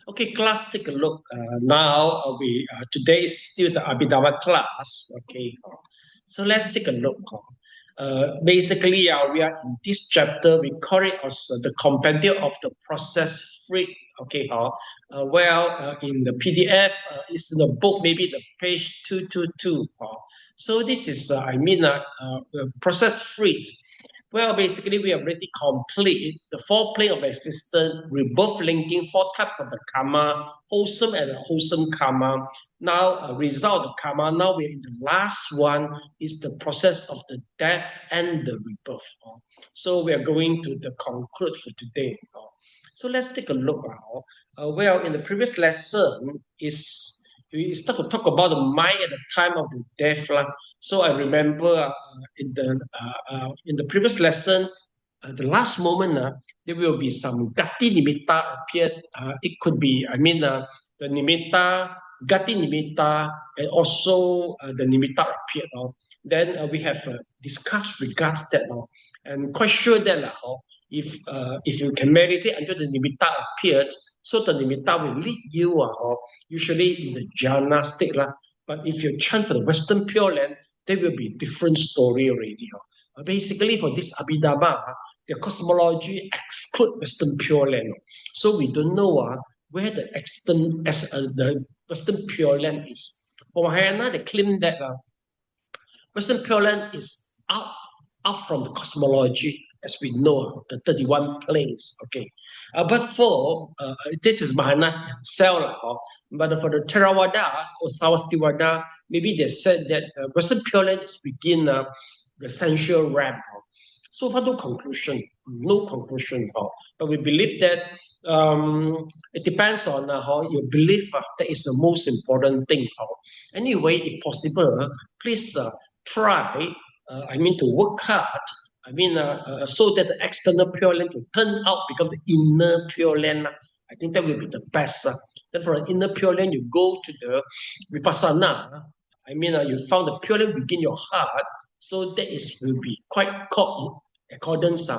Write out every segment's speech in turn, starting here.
Okay, class, take a look. Now we today is still the Abhidhamma class. Okay, so let's take a look. Basically, we are in this chapter. We call it as the compendium of the process free. Okay, in the PDF, it's in the book, maybe the page 222. So this is, process free. Well, basically, we have already complete the four plane of existence, rebirth linking four types of the karma, wholesome and unwholesome karma. Now, result of karma. Now we're in the last one is the process of the death and the rebirth. So we are going to the conclude for today. So let's take a look. In the previous lesson is we start to talk about the mind at the time of the death. So I remember in the previous lesson, the last moment, there will be some gati nimitta appeared. It could be, the nimitta, gati nimitta, and also the nimitta appeared. Then we have discussed regards that, and quite sure that if you can meditate until the nimitta appeared, so the nimitta will lead you, usually in the jhana state. But if you chant for the Western Pure Land, there will be different story already. Basically, for this Abhidhamma, the cosmology exclude Western Pure Land. So we don't know where the Western Pure Land is. For Mahayana, they claim that Western Pure Land is out from the cosmology, as we know, the 31 planes. Okay. But for this is Mahayana himself, but for the Theravada or Sarvastivada, maybe they said that Western Pure Land is within the sensual realm. So far, no conclusion, no conclusion. But we believe that it depends on how you believe. That is the most important thing. Anyway, if possible, please try, to work hard. So that the external pure land will turn out become the inner pure land. I think that will be the best. Then for an inner pure land, you go to the vipassana. You found the pure land within your heart. So that is will be quite caught in accordance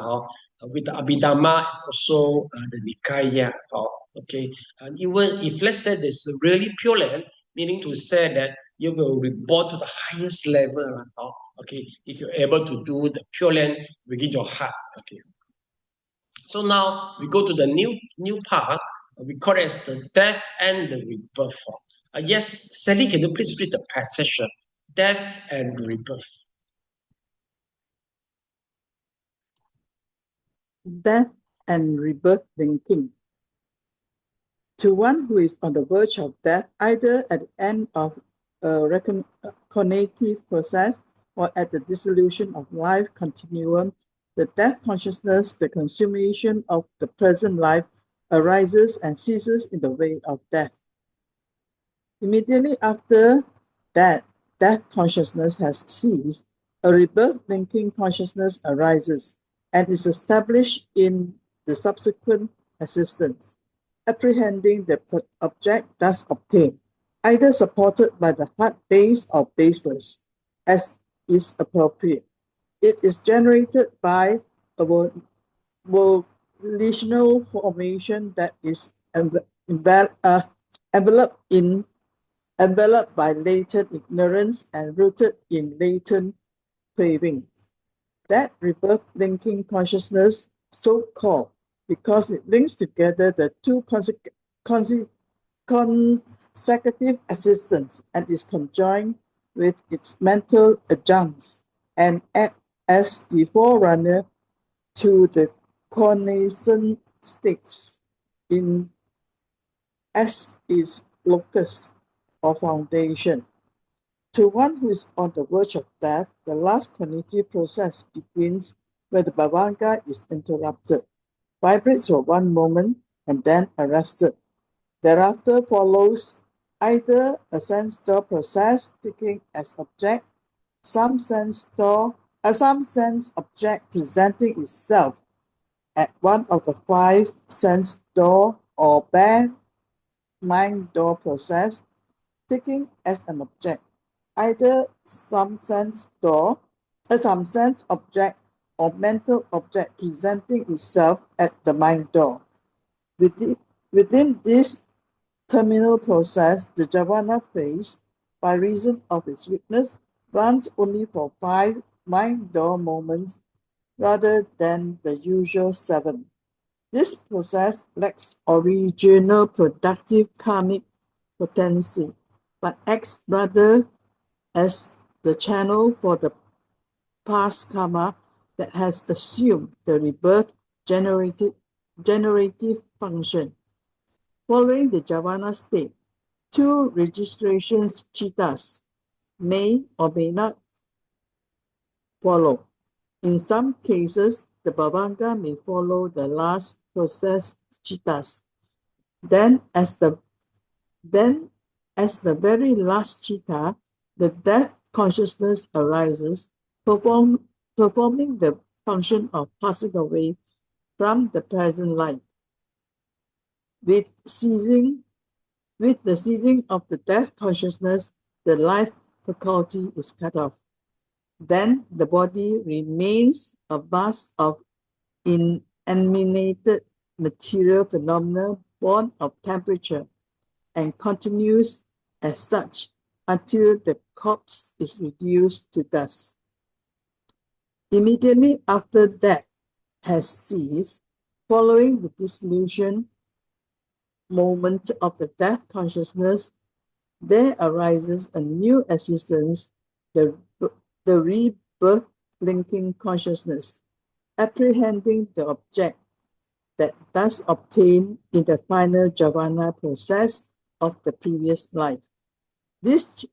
with the Abhidhamma and also the Nikaya. Okay, and even if let's say there's a really pure land, meaning to say that you will reborn to the highest level. Okay, if you're able to do the pure land within your heart. Okay. So now we go to the new part. We call it as the death and the rebirth. Yes, Sally, can you please read the passage? Death and rebirth. Death and rebirth linking. To one who is on the verge of death, either at the end of a reincarnative process or at the dissolution of life continuum, the death consciousness, the consummation of the present life, arises and ceases in the way of death. Immediately after that death consciousness has ceased, a rebirth linking consciousness arises and is established in the subsequent existence. Apprehending the object thus obtained, either supported by the heart base or baseless, as is appropriate. It is generated by a volitional formation that is enveloped by latent ignorance and rooted in latent craving. That rebirth linking consciousness, so-called, because it links together the two consecutive existence and is conjoined with its mental adjuncts and act as the forerunner to the cognizant states as its locus or foundation. To one who is on the verge of death, the last cognitive process begins where the bhavanga is interrupted, vibrates for one moment, and then arrested. Thereafter follows either a sense door process taking as object, some sense object presenting itself at one of the 5 sense door or bare mind door process taking as an object either some sense object or mental object presenting itself at the mind door. Within this terminal process, the Javana phase, by reason of its weakness, runs only for 5 mind-door moments rather than the usual 7. This process lacks original productive karmic potency, but acts rather as the channel for the past karma that has assumed the rebirth generative function. Following the Javana state, 2 registrations chitas may or may not follow. In some cases, the Bhavanga may follow the last process chitas. Then, as the very last chitta, the death consciousness arises, performing the function of passing away from the present life. With the ceasing of the death consciousness, the life faculty is cut off. Then the body remains a mass of inanimated material phenomena born of temperature and continues as such until the corpse is reduced to dust. Immediately after death has ceased, following the dissolution moment of the death consciousness, there arises a new existence, the rebirth linking consciousness, apprehending the object that thus obtained in the final Javana process of the previous life. This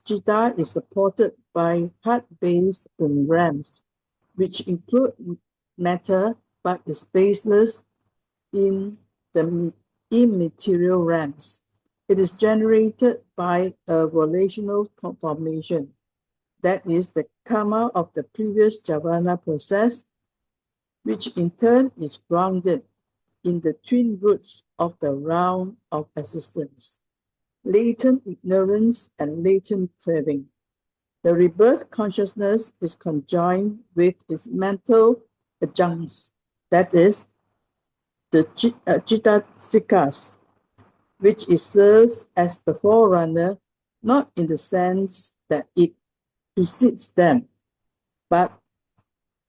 chitta is supported by heart-based engrams, which include matter but is baseless in the immaterial realms. It is generated by a volitional conformation, that is the karma of the previous Javana process, which in turn is grounded in the twin roots of the round of existence, latent ignorance and latent craving. The rebirth consciousness is conjoined with its mental adjuncts, that is, the chittasikas, which it serves as the forerunner, not in the sense that it precedes them, but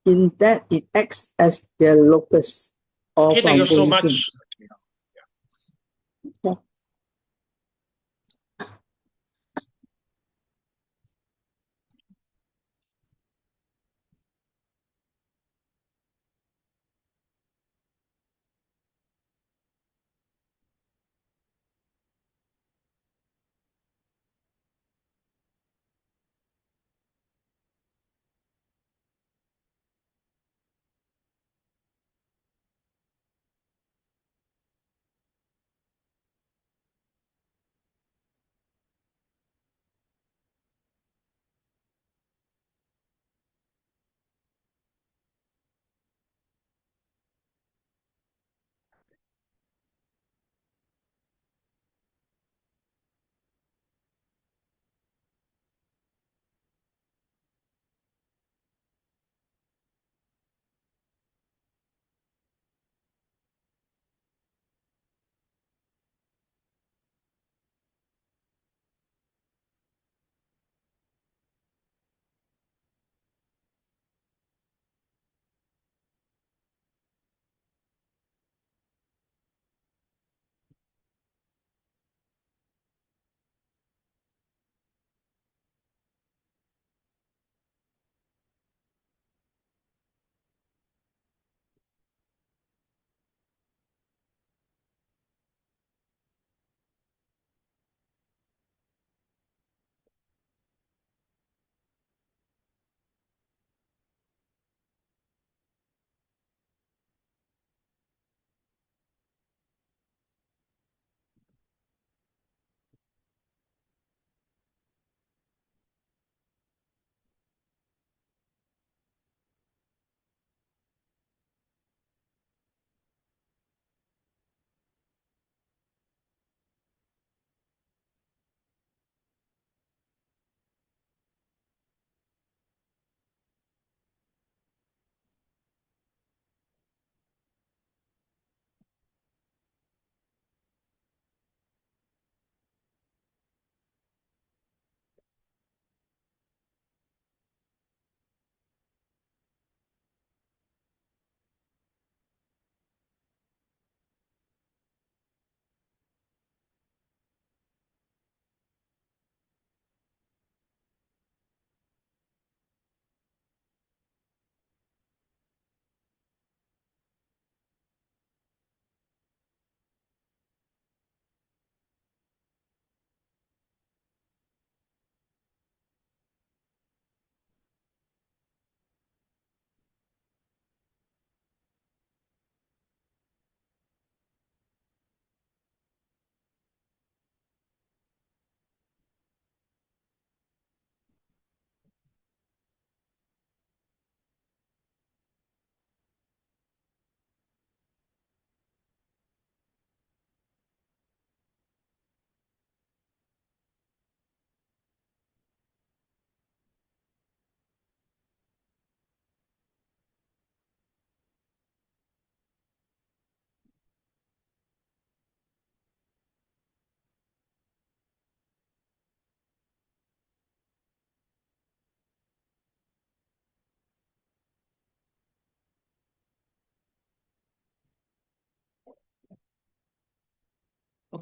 in that it acts as their locus or Okay, thank you so foundation. much. Okay.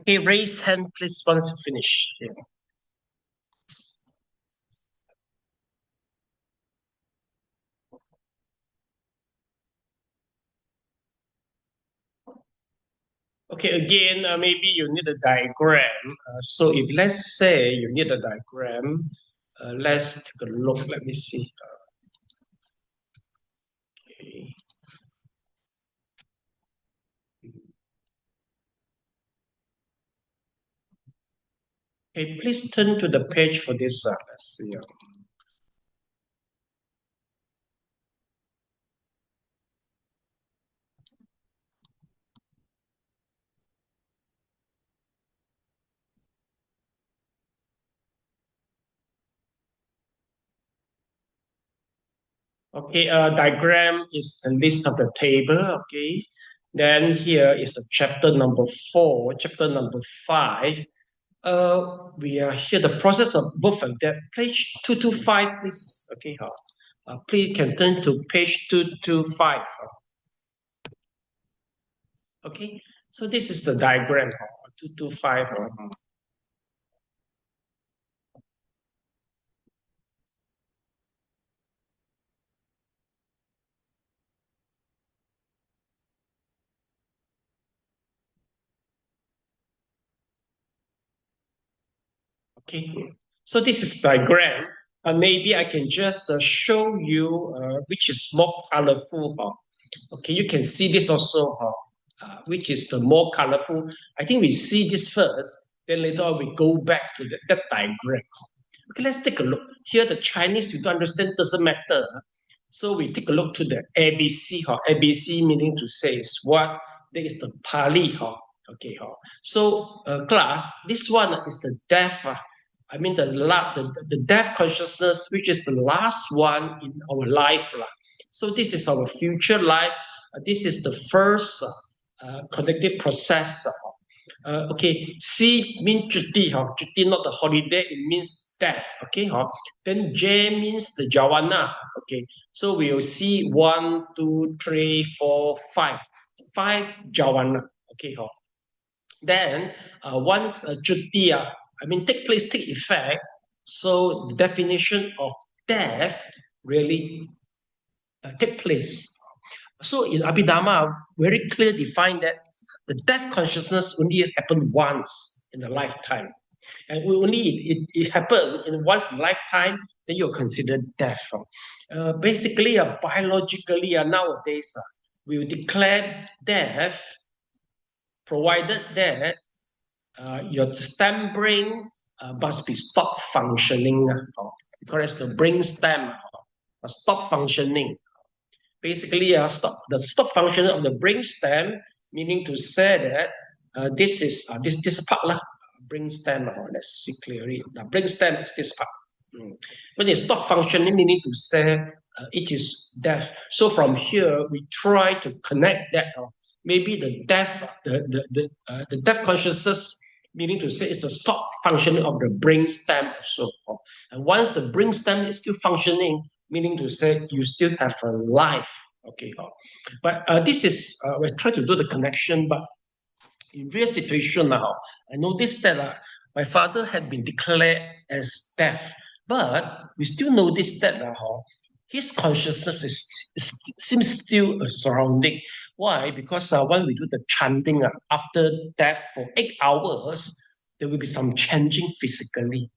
Okay, raise hand, please, once you finish. Yeah. Okay, again, maybe you need a diagram. So if let's say you need a diagram, let's take a look. Let me see. Okay. Okay, please turn to the page for this. Let's see. Okay, diagram is the list of the table. Okay, then here is the chapter number 4, chapter number 5. We are here the process of both of that. Page 225, please. Okay, please can turn to page 225. Okay, so this is the diagram. 225. Okay, so this is diagram. Maybe I can just show you which is more colorful. Okay, you can see this also, which is the more colorful. I think we see this first, then later on we go back to that diagram. Okay, let's take a look. Here, the Chinese, you don't understand, doesn't matter. So we take a look to the ABC. ABC meaning to say is what? There is the Pali. Okay. So, class, this one is the death. I mean, the death consciousness, which is the last one in our life. So this is our future life. This is the first connective process. Okay, C means cuti, cuti not the holiday, it means death. Okay, then J means the jawana. Okay, so we'll see 1, 2, 3, 4, 5. 5 jawana. Okay, then once cuti, I mean take place, take effect. So the definition of death really take place. So in Abhidhamma, very clear defined that the death consciousness only happen once in a lifetime. And it happened in one's lifetime, then you're considered death. Basically, biologically, nowadays, we will declare death provided that your stem brain must be stop functioning. Because the brain stem stop functioning. Basically, the stop functioning of the brain stem, meaning to say that this is this part lah, brain stem. Let's see clearly. The brain stem is this part. When it stop functioning, meaning to say it is death. So from here, we try to connect that. Maybe the death, the death consciousness, meaning to say it's the stop functioning of the brain stem also. And once the brain stem is still functioning, meaning to say you still have a life. Okay, but this is we try to do the connection. But in real situation now, I noticed that my father had been declared as deaf, but we still notice that his consciousness seems still surrounding. Why? Because when we do the chanting after death for 8 hours, there will be some changing physically.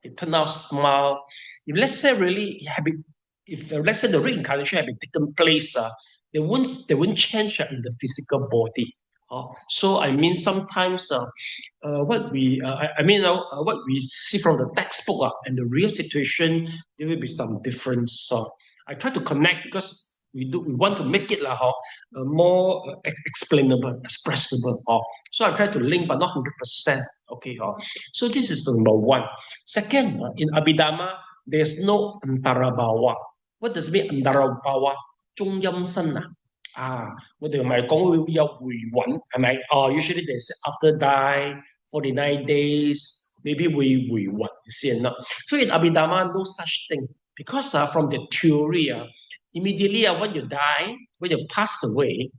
It turned out smile. If let's say really if let's say the reincarnation had been taken place, they won't change in the physical body. So I mean sometimes what we what we see from the textbook and the real situation, there will be some difference. I try to connect because we want to make it more explainable, expressible. So I try to link, but not 100%. Okay. So this is the number one. Second, in Abhidhamma, there's no antara-bhawa. What does it mean antara-bhawa? 中陰身我哋唔係講會有回魂，係咪？Usually they say after die 49 days, maybe 會回魂先啦。So in Abhidhamma, no such thing. Because from the theory, immediately when you die, when you pass away,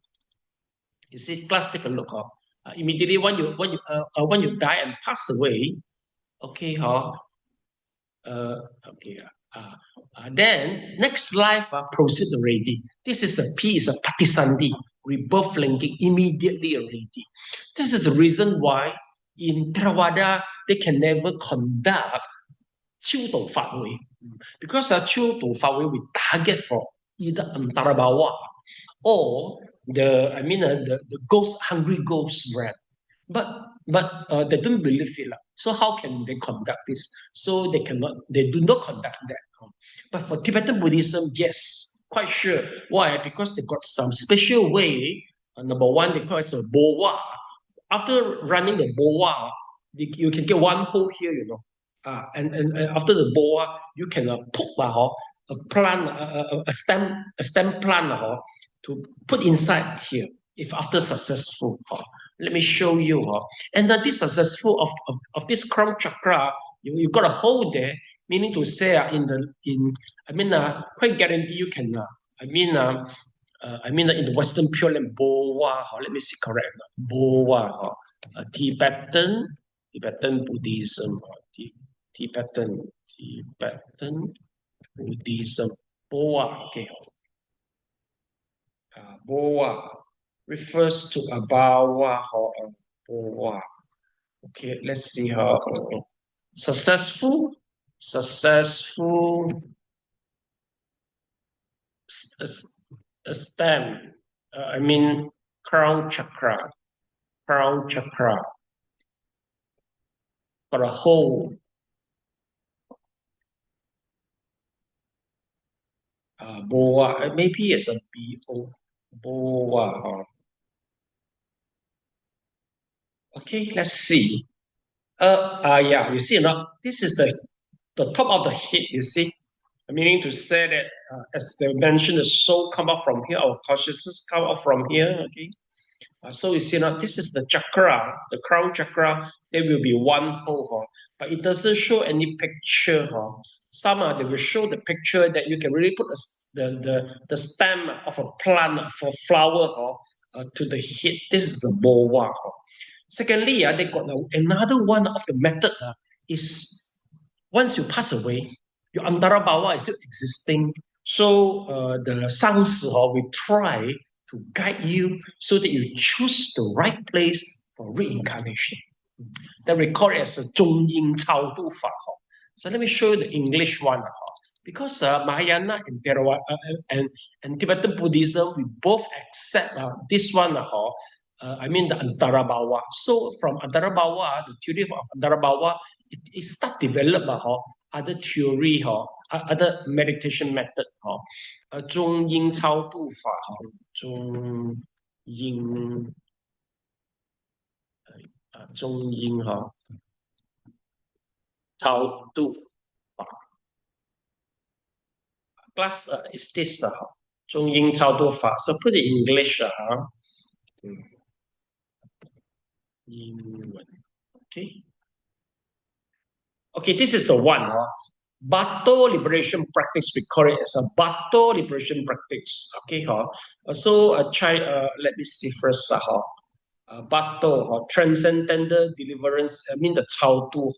you see, class take a look. Immediately when you die and pass away, okay, then next life proceed already. This is the P is a patisandi, rebirth linking immediately already. This is the reason why in Theravada they can never conduct 超度法會 because 超度法會 we target for either antara bawah or the ghost, hungry ghost bread. But they don't believe it. So how can they conduct this? So they do not conduct that. But for Tibetan Buddhism, yes, quite sure. Why? Because they got some special way. Number one, they call it a bowa. After running the bowa, you can get one hole here, and after the boa, you can put a plant, a stem plant to put inside here. If after successful, let me show you. And then this successful of this crown chakra, you got a hole there, meaning to say quite guarantee you can. In the Western Pure Land, boa. Let me see correct. Boa, Tibetan Buddhism. Tibetan Buddhism. Boa, okay. Boa refers to a bawa or a boa. Okay, let's see how successful stem. Crown chakra for a whole. Boa, maybe it's a B-O. Boa. Okay, let's see. Yeah, you see, this is the top of the head, you see. Meaning to say that, as they mentioned, the soul come up from here, our consciousness come up from here, okay. So you see, this is the chakra, the crown chakra. There will be one hole, but it doesn't show any picture. Some they will show the picture that you can really put the stem of a plant for flower to the head. This is the boa. Secondly, they got another one of the method is once you pass away, your antara bawa is still existing. So the sangsi will try to guide you so that you choose the right place for reincarnation. They record it as a 中阴超度法. So let me show you the English one. Because Mahayana and Theravada and Tibetan Buddhism, we both accept this one. The Antara Bhawa. So from Antara Bhawa, the theory of Antara Bhawa, it start develop other theory, other meditation method. 中阴超度法，中阴超度法。Plus is this 中阴超度法。So put it in English Okay. Okay, this is the one. Bato liberation practice, we call it as a Bato liberation practice. Okay, so try. Let me see first. Bato, transcendental deliverance. The Chao Tu.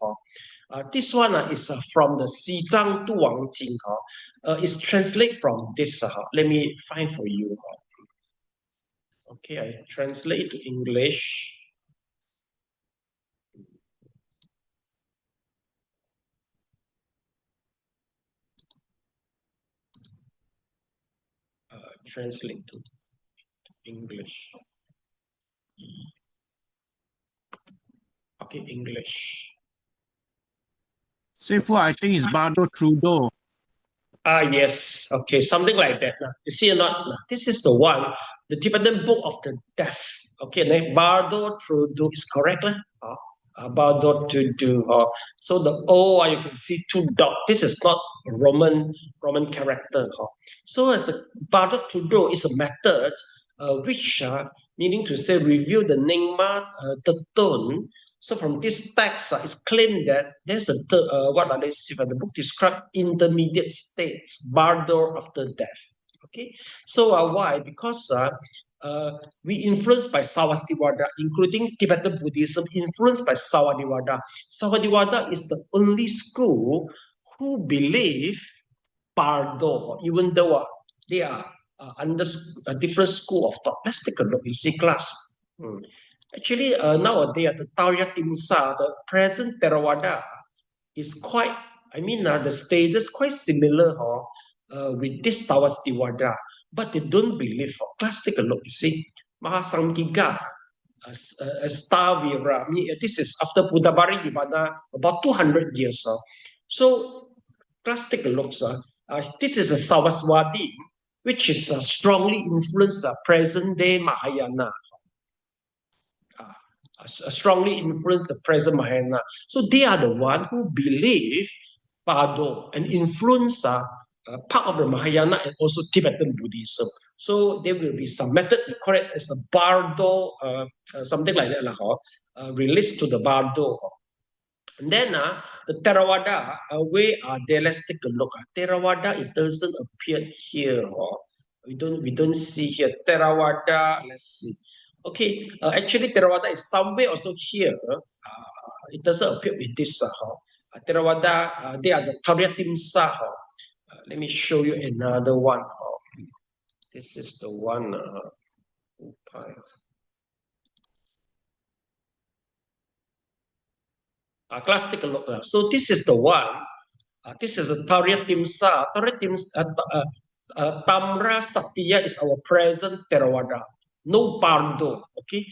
This one is from the Xizang Tu Wang Jing. It's translated from this. Let me find for you. Okay, I translate to English. Translate to English. Okay, English. Sifu, I think it's Bardo Trudeau. Yes. Okay, something like that. You see or not? This is the one, the Tibetan Book of the Deaf. Okay, Bardo Trudeau is correct. Bardo Trudeau. So the O, you can see two dots. This is not a Roman character. So as a Bardo Trudeau is a method which, meaning to say, review the Nyingma, the tone. So from this text, it's claimed that there's the book describes intermediate states, bardo after death. Okay, so why? Because we influenced by Savastivada, including Tibetan Buddhism, influenced by Savadivada. Savadivada is the only school who believe Bardo, even though they are under a different school of thought. Let's take a look. You see, class. Actually, nowadays, the Tauya Timsa, the present Theravada, is quite, the status quite similar with this Savastivada. But they don't believe. Class, take a look. You see, Mahasamgika, Stavira. This is after Buddha Parinibbana, about 200 years. So, class, take a look, sir. This is a Saraswati, which is strongly influenced present-day Mahayana. Strongly influenced the present Mahayana. So they are the one who believe Bardo and influence part of the Mahayana and also Tibetan Buddhism. So there will be some method, we call it as a Bardo, something like that, released to the Bardo. And then the Theravada, where are they? Let's take a look. Theravada, it doesn't appear here. We don't see here. Theravada, let's see. Okay, actually Theravada is somewhere also here. It doesn't appear with this. Theravada, they are the Taryatimsa. Let me show you another one. This is the one. Class, take a look. So this is the one. This is the Taryatimsa. Tamra Satya is our present Theravada. No Bardo. Okay.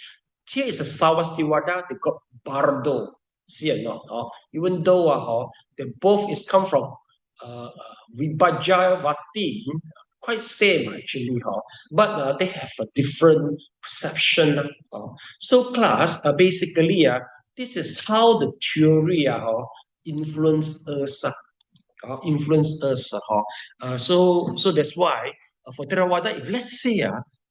Here is a Savastivada. They got Bardo. See or not? Even though they both is come from Vibhajavati, quite same actually. But they have a different perception. So class, basically, this is how the theory influence us. So that's why for Theravada, if let's say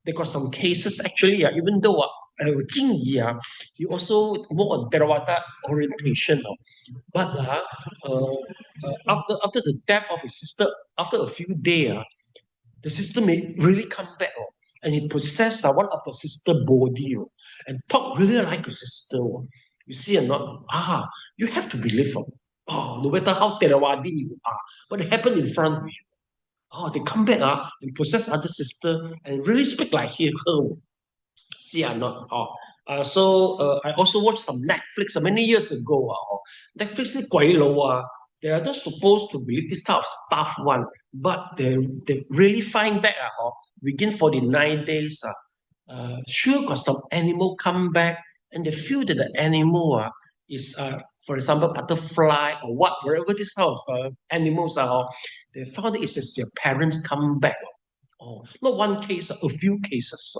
they got some cases actually, even though Jingyi, he also more on Theravada orientation. But after the death of his sister, after a few days, the sister may really come back. And he possessed one of the sister body and talk really like a sister. You see or not? You have to believe. No matter how Theravadi you are, but it happened in front of you. They come back and possess other sister and really speak like her. See or not? So I also watched some Netflix many years ago. Netflix is quite low. They are not supposed to believe this type of stuff one, but they really find back within 49 days. Sure got some animal come back and they feel that the animal is for example butterfly or whatever this type of animals are. They found it is their parents come back. Not one case, a few cases.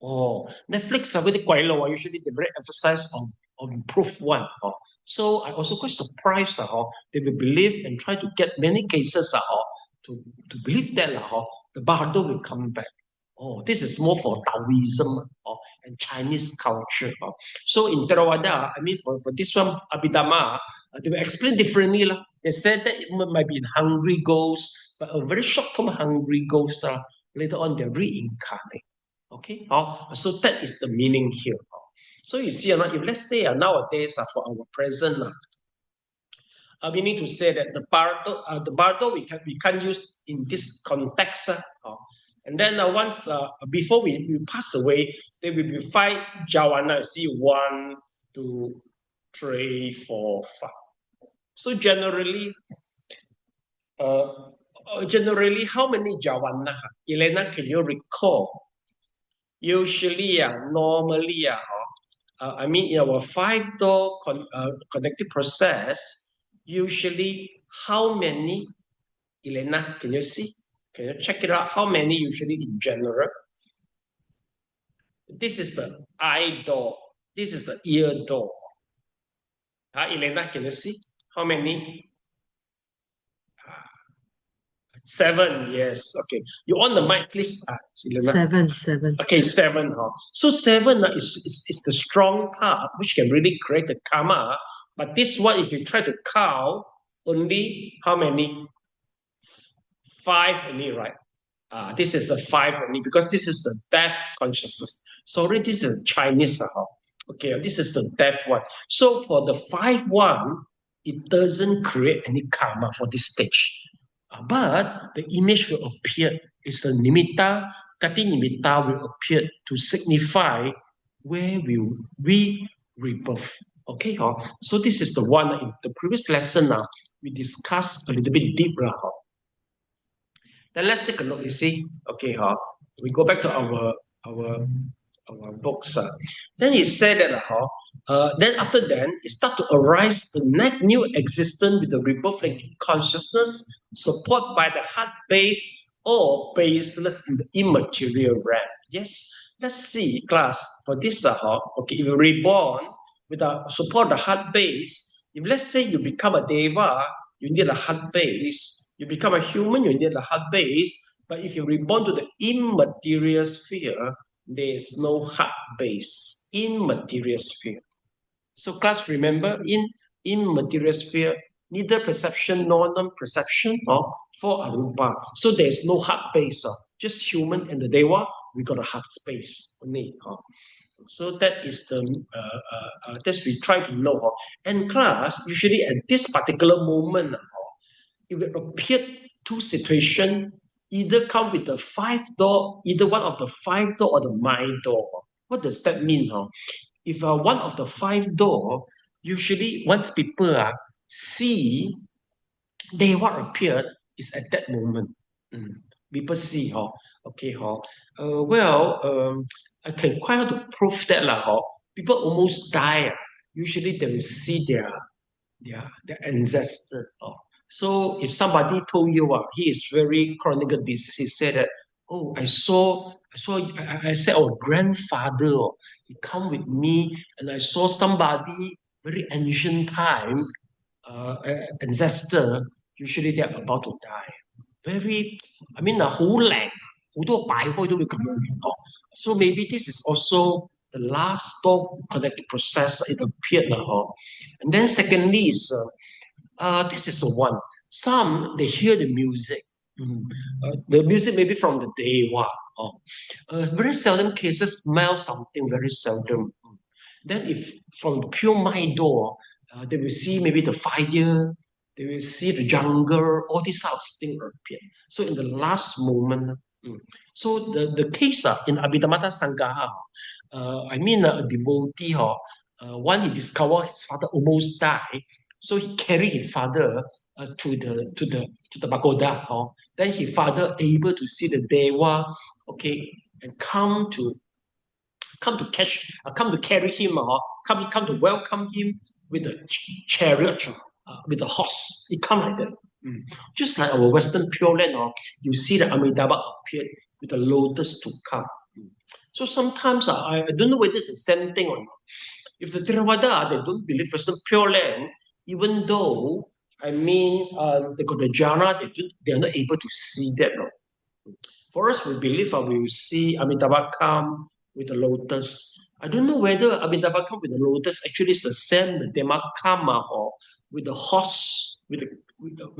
Netflix are very quite low. Usually they very emphasize on proof one. So I also quite surprised they will believe and try to get many cases to believe that the Bardo will come back. This is more for Taoism and Chinese culture. So in Theravada, for this one, Abhidhamma, they will explain differently. They said that it might be hungry ghosts, but a very short-term hungry ghost, later on they reincarnate. Okay, so that is the meaning here. So you see, if let's say nowadays for our present, we need to say that the bardo we can't use in this context. And then once before we pass away, there will be 5 jhana. See 1, 2, 3, 4, 5. So generally, how many jhana? Elena, can you recall? Usually, normally, in our 5-door connective process, usually how many, Elena, can you see? Can you check it out? How many usually in general? This is the eye door. This is the ear door. Elena, can you see? How many? 7, yes. Okay. You on the mic, please. Elena. 7. Okay, 7. So 7 is the strong part which can really create the karma. But this one, if you try to count, only how many? 5 only, right? This is the 5 only because this is the death consciousness. Sorry, this is Chinese. Okay, this is the death one. So for the 5-1, it doesn't create any karma for this stage. But the image will appear. It's the nimitta, kati nimitta will appear to signify where will we rebirth. Okay, so this is the one in the previous lesson we discussed a little bit deeper. Then let's take a look, you see. Okay, we go back to our books. Then he said that then after that, it start to arise the new existence with the rebirth consciousness, supported by the heart base or baseless in the immaterial realm. Yes, let's see, class, for this, okay, if you're reborn with the support of the heart base, if let's say you become a deva, you need a heart base. You become a human, you need a heart base. But if you're reborn to the immaterial sphere, there is no heart base. Immaterial sphere. So class, remember, in immaterial sphere, neither perception nor non-perception for arupa. So there's no heart base. Just human and the deva, we got a heart space only. So that is the that's we try to know. And class, usually at this particular moment, it will appear 2 situations, either come with the 5 door, either one of the 5 door or the mind door. What does that mean? If one of the 5 door, usually once people see they what appeared is at that moment. People see, okay, I can quite hard to prove that people almost die. Usually they will see their ancestor. So if somebody told you he is very chronic disease, he said that, oh, I said our grandfather, he come with me and I saw somebody very ancient time, ancestor, usually they're about to die. Very, I mean, 好靈，好多擺開都會咁樣講. So maybe this is also the last door connected process it appeared. And then secondly is, this is the one. Some, they hear the music. The music maybe from the deva. Very seldom cases smell something, very seldom. Then if from the pure mind door, they will see maybe the fire, they will see the jungle, all these types of things appear. So in the last moment, so the case in Abhidhamma Sangha, I mean a devotee, when he discovered his father almost died, so he carried his father to the pagoda. Then his father able to see the deva, okay, and come to carry him, come to welcome him with a chariot, with a horse. It come like that. Just like our Western Pure Land, you see the Amitabha appeared with a lotus to come. So sometimes I don't know whether it's the same thing or not. If the Theravada, they don't believe Western Pure Land, even though, I mean, they got the jhana, they are not able to see that. No? For us, we believe we will see Amitabha come with the lotus. I don't know whether Amitabha come with the lotus actually is the same, the Dhammakama, or with the horse, with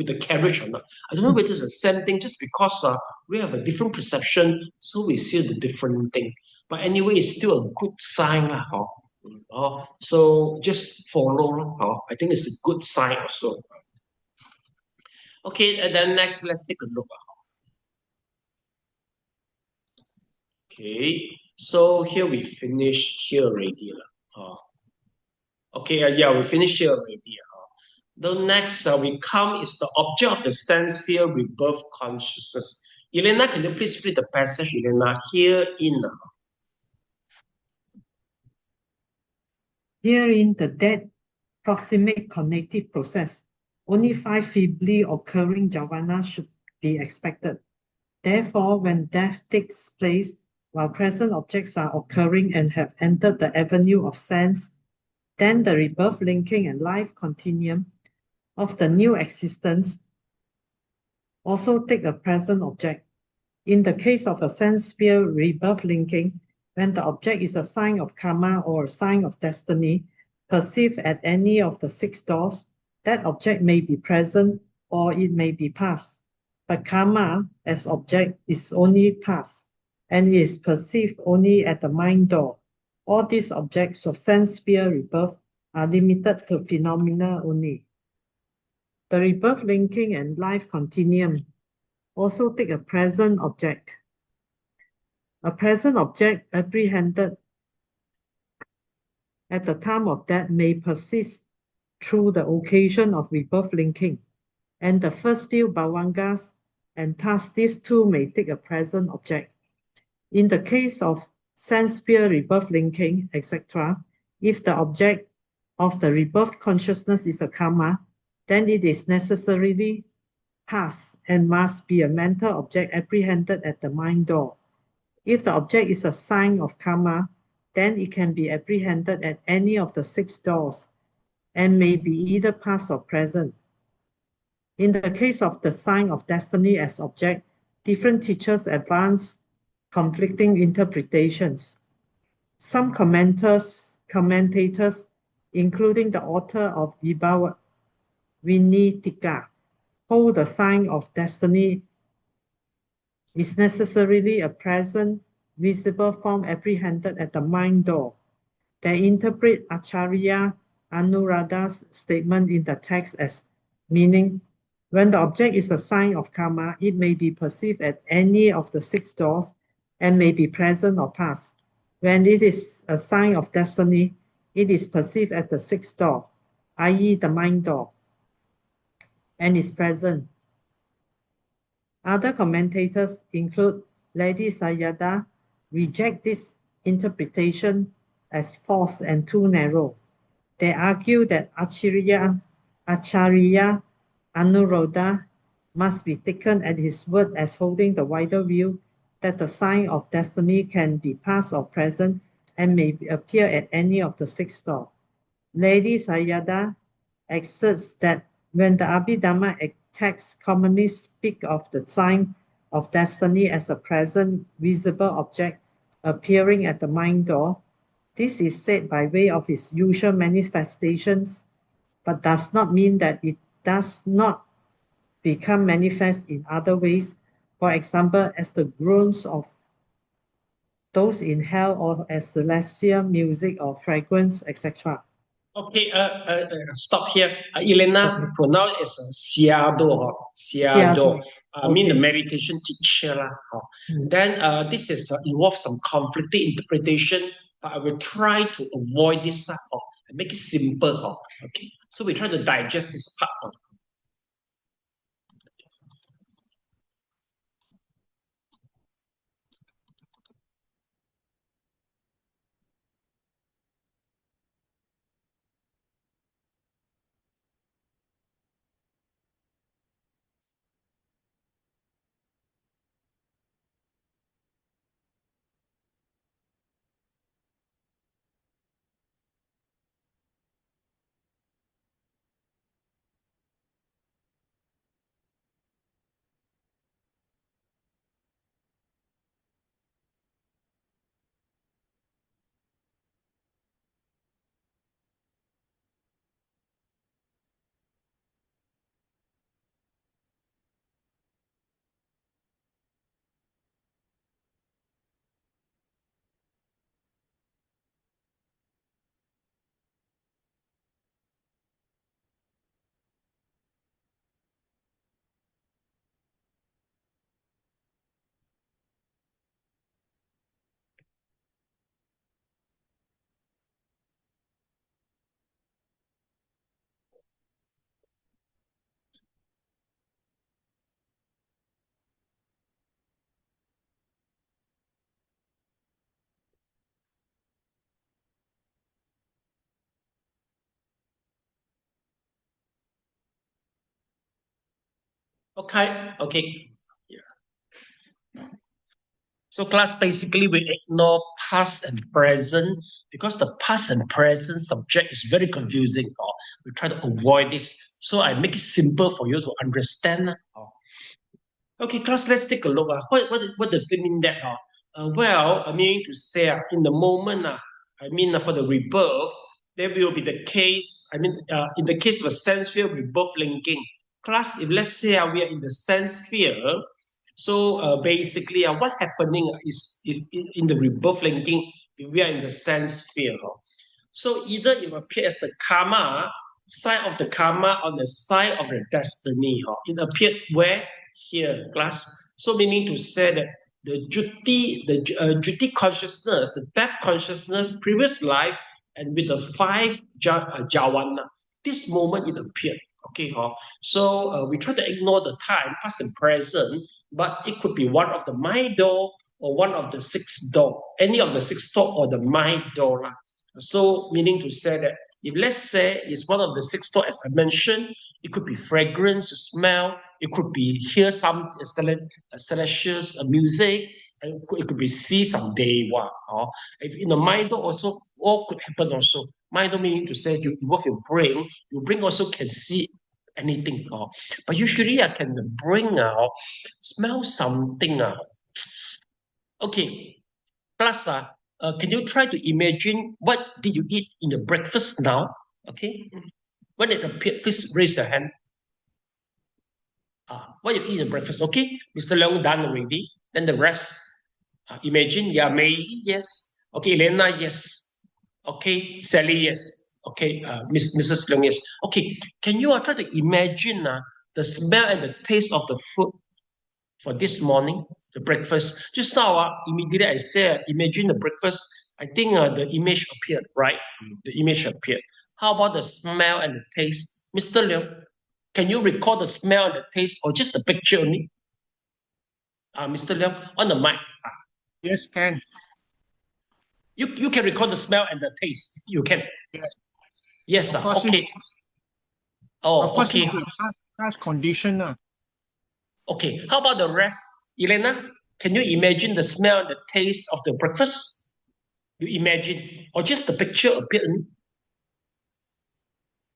the carriage or not. I don't know whether it's the same thing, just because we have a different perception, so we see the different thing. But anyway, it's still a good sign. So just follow. I think it's a good sign also. Okay, and then next, let's take a look. Okay, so here we finished here already. Okay, yeah, we finished here already. The next we come is the object of the sense field rebirth consciousness. Elena, can you please read the passage, Elena, herein? Herein, the death proximate cognitive process. Only 5 feebly occurring jhavanas should be expected. Therefore, when death takes place, while present objects are occurring and have entered the avenue of sense, then the rebirth linking and life continuum of the new existence also take a present object. In the case of a sense sphere rebirth linking, when the object is a sign of karma or a sign of destiny, perceived at any of the 6 doors, that object may be present or it may be past. but karma as object is only past and is perceived only at the mind door. All these objects of sense sphere rebirth are limited to phenomena only. The rebirth linking and life continuum also take a present object. A present object apprehended at the time of death may persist through the occasion of rebirth linking, and the first few bhavangas, and thus these two may take a present object. In the case of sense sphere rebirth linking, etc., if the object of the rebirth consciousness is a karma, then it is necessarily past and must be a mental object apprehended at the mind door. If the object is a sign of karma, then it can be apprehended at any of the 6 doors and may be either past or present. In the case of the sign of destiny as object, different teachers advance conflicting interpretations. Some commentators, including the author of Vinitika, hold the sign of destiny is necessarily a present visible form apprehended at the mind door. They interpret Acharya Anuradha's statement in the text as meaning, when the object is a sign of karma, it may be perceived at any of the 6 doors and may be present or past. When it is a sign of destiny, it is perceived at the 6th door, i.e. the mind door, and is present. Other commentators include Lady Sayadaw reject this interpretation as false and too narrow. They argue that Acharya Anuruddha must be taken at his word as holding the wider view that the sign of destiny can be past or present and may appear at any of the 6 doors. Lady Sayadaw asserts that when the Abhidhamma texts commonly speak of the sign of destiny as a present visible object appearing at the mind door, this is said by way of its usual manifestations, but does not mean that it does not become manifest in other ways, for example, as the groans of those in hell or as celestial music or fragrance, etc. Okay, stop here. Elena pronounced as Siado. Siado. I mean the meditation teacher. Then this is involves some conflicting interpretation, but I will try to avoid this and make it simple. Okay, so we try to digest this part. Okay. Yeah. So class, basically we ignore past and present because the past and present subject is very confusing. We try to avoid this. So I make it simple for you to understand. Okay, class, let's take a look. What does it mean that? Well, I mean to say in the moment, for the rebirth, there will be the case, in the case of a sense field rebirth linking, class, if let's say we are in the sense sphere, so basically what happening is in the rebirth linking, if we are in the sense sphere. So either it appears the karma, side of the karma on the side of the destiny. It appeared where? Here, class. So meaning to say that the juti consciousness, the death consciousness, previous life, and with the five jhavana, this moment it appeared. Okay, so we try to ignore the time, past and present, but it could be one of the mind door or one of the six door, any of the six door or the mind door. So meaning to say that if let's say it's one of the six door, as I mentioned, it could be fragrance, smell, it could be hear some celestial music, and it could be see some deva. If in the mind also, all could happen also. Mind meaning to say you involve your brain also can see anything. But usually I can bring out, smell something. Okay, plus can you try to imagine what did you eat in the breakfast now? Okay, when it appeared, please raise your hand. What you eat in breakfast? Okay, Mr. Leong done already. Then the rest, imagine. Yeah, May, yes. Okay, Elena, yes. Okay, Sally, yes. Okay, Mrs. Leong, yes. Okay, can you try to imagine the smell and the taste of the food for this morning, the breakfast? Just now, immediately I said, imagine the breakfast. I think the image appeared, right? The image appeared. How about the smell and the taste? Mr. Leong, can you recall the smell and the taste or just the picture only? Mr. Leong, on the mic. Yes, can. You can recall the smell and the taste. You can. Yes. Yes, Of course, okay. of course, Okay. it's a past condition. Okay. How about the rest? Elena, can you imagine the smell and the taste of the breakfast? You imagine, or just the picture appeared?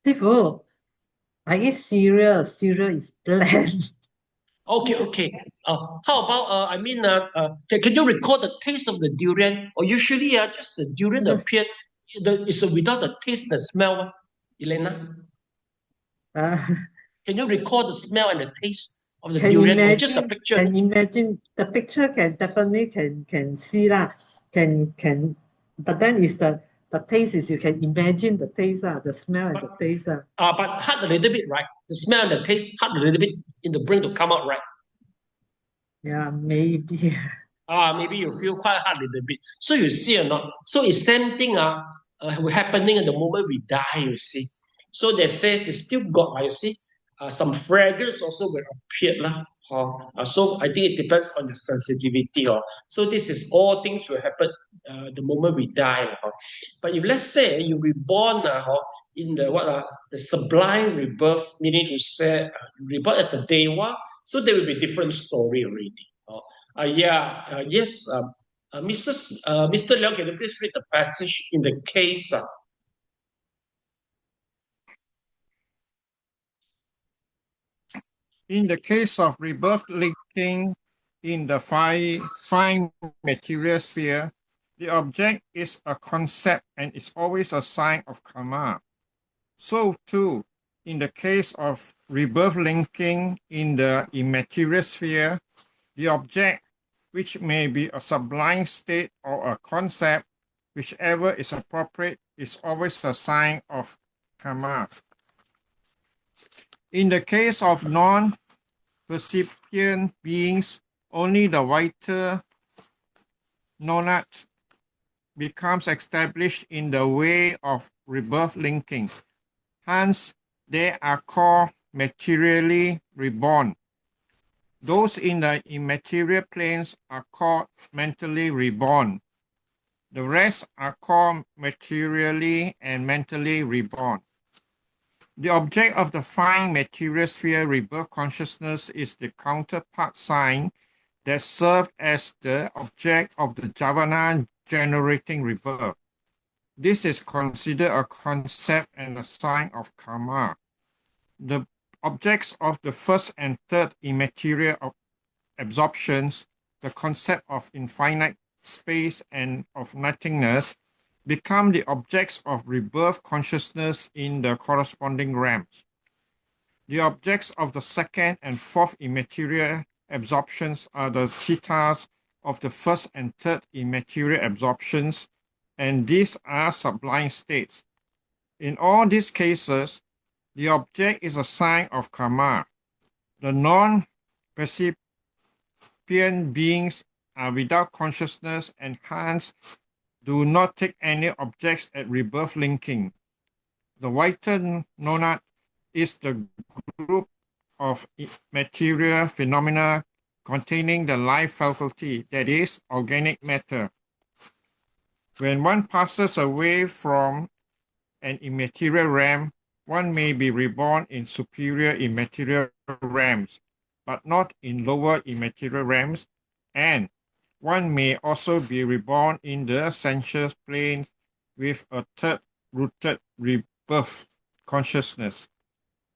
Sifu, I eat cereal. Cereal is bland. Okay. How about can you recall the taste of the durian? Or usually, just the durian appeared. It's without the taste, the smell. Elena, can you recall the smell and the taste of the Can durian, or just the imagine, picture? can imagine the picture can definitely can see lah, can, but then is the taste is you can imagine the taste the smell and the taste But hard a little bit, right? The smell and the taste hard a little bit in the brain to come out, right? Yeah, maybe. Maybe you feel quite hard a little bit. So you see or not? So it's same thing happening at the moment we die, you see. So they say they still got, you see, some fragrance also will appear. So I think it depends on your sensitivity. So this is all things will happen the moment we die. But if let's say you reborn in the sublime rebirth, meaning to say rebirth as a Deva, so there will be different story already. Yes, Mr. Leong, can you please read the passage in the case? In the case of rebirth linking in the fine material sphere, the object is a concept and is always a sign of karma. So too, in the case of rebirth linking in the immaterial sphere, the object, which may be a sublime state or a concept, whichever is appropriate, is always a sign of karma. In the case of non-percipient beings, only the vital knowledge becomes established in the way of rebirth linking. Hence, they are called materially reborn. Those in the immaterial planes are called mentally reborn. The rest are called materially and mentally reborn. The object of the fine material sphere rebirth consciousness is the counterpart sign that serves as the object of the jhavana generating rebirth. This is considered a concept and a sign of karma. The objects of the first and third immaterial absorptions, the concept of infinite space and of nothingness, become the objects of rebirth consciousness in the corresponding realms. The objects of the second and fourth immaterial absorptions are the theta's of the first and third immaterial absorptions, and these are sublime states. In all these cases, the object is a sign of karma. The non-percipient beings are without consciousness and hence do not take any objects at rebirth linking. The whiter nonad is the group of material phenomena containing the life faculty, that is, organic matter. When one passes away from an immaterial realm, one may be reborn in superior immaterial realms, but not in lower immaterial realms, and one may also be reborn in the sensuous plane with a third-rooted rebirth consciousness.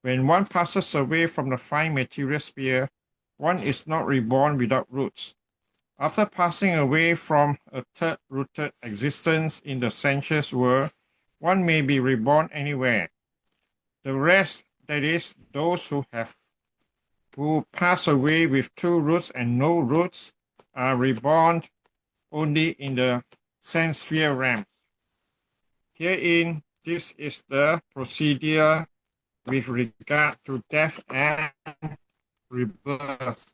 When one passes away from the fine material sphere, one is not reborn without roots. After passing away from a third-rooted existence in the sensuous world, one may be reborn anywhere. The rest, that is, those who pass away with two roots and no roots, are reborn only in the sense sphere realm. Herein, this is the procedure with regard to death and rebirth.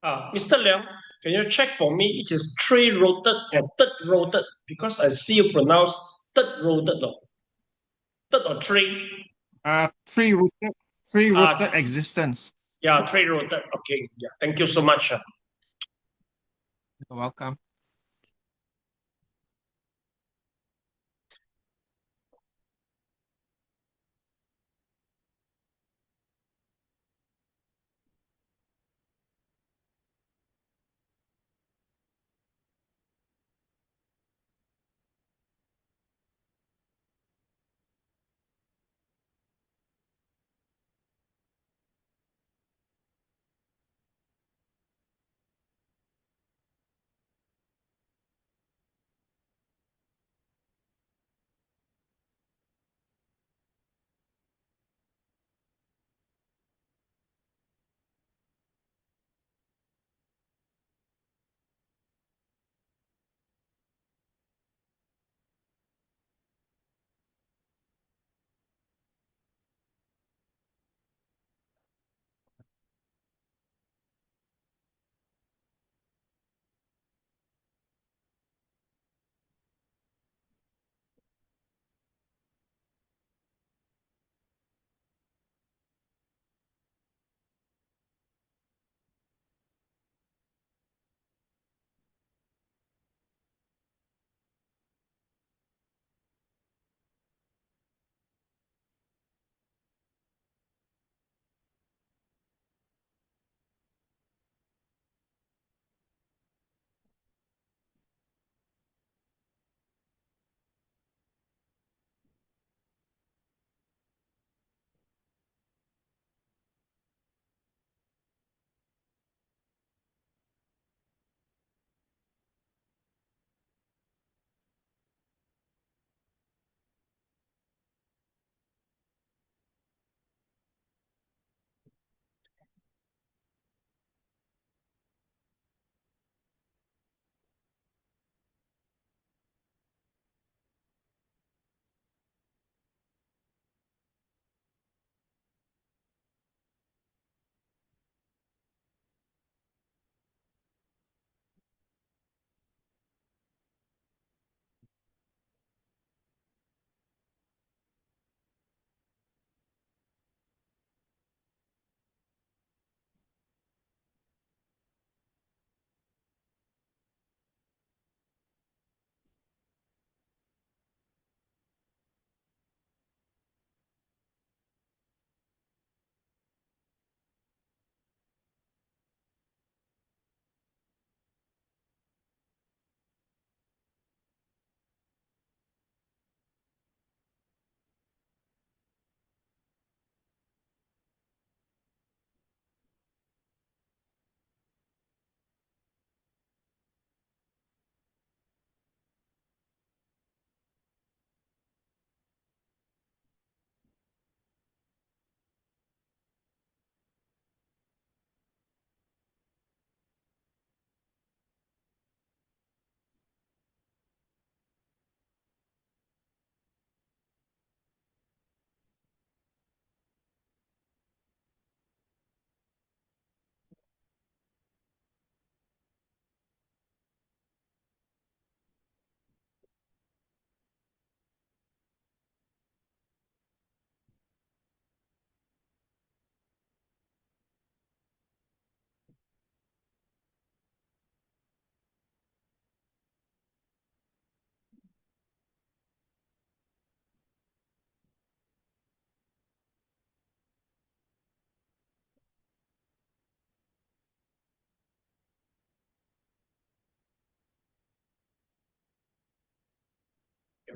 Mr. Liang, can you check for me? It is three-rooted or third-rooted because I see you pronounce third-rooted or third or three. Three-rooted existence. Yeah, three-rooted. Okay. Yeah. Thank you so much. You're welcome.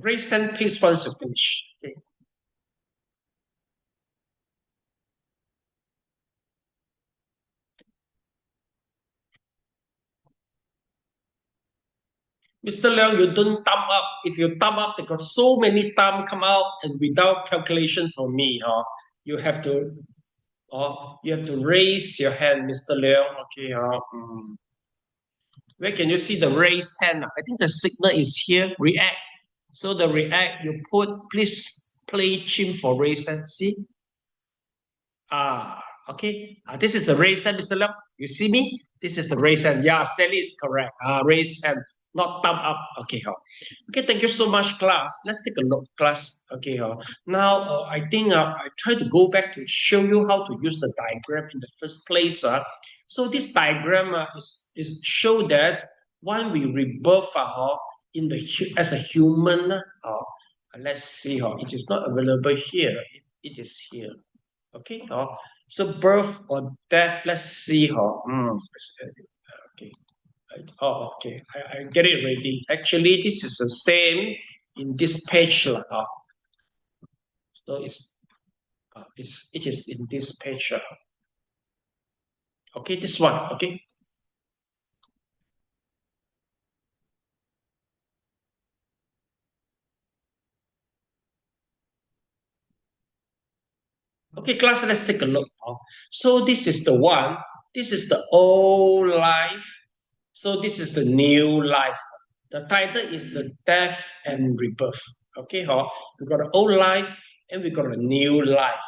Raise hand, please, once you finish. Okay. Mr. Leong, you don't thumb up. If you thumb up, they got so many thumb come out and without calculation for me. You have to raise your hand, Mr. Leong. Okay. Where can you see the raised hand? I think the signal is here. React. So the react, you put, please play chim for raised hand. See? Okay. This is the raised hand, Mr. Leong. You see me? This is the raised hand. Yeah, Sally is correct. Raised hand, not thumb up. Okay. Okay, thank you so much, class. Let's take a look, class. Okay. Now, I think I try to go back to show you how to use the diagram in the first place. So this diagram is show that when we rebirth in the as a human, let's see, it is not available here. It is here. Okay. So birth or death, let's see. Okay. Okay. I get it ready. Actually, this is the same in this page. So it is in this page. Okay, this one. Okay. Okay, class, let's take a look. So this is the one. This is the old life. So this is the new life. The title is the death and rebirth. Okay, we got an old life and we got a new life.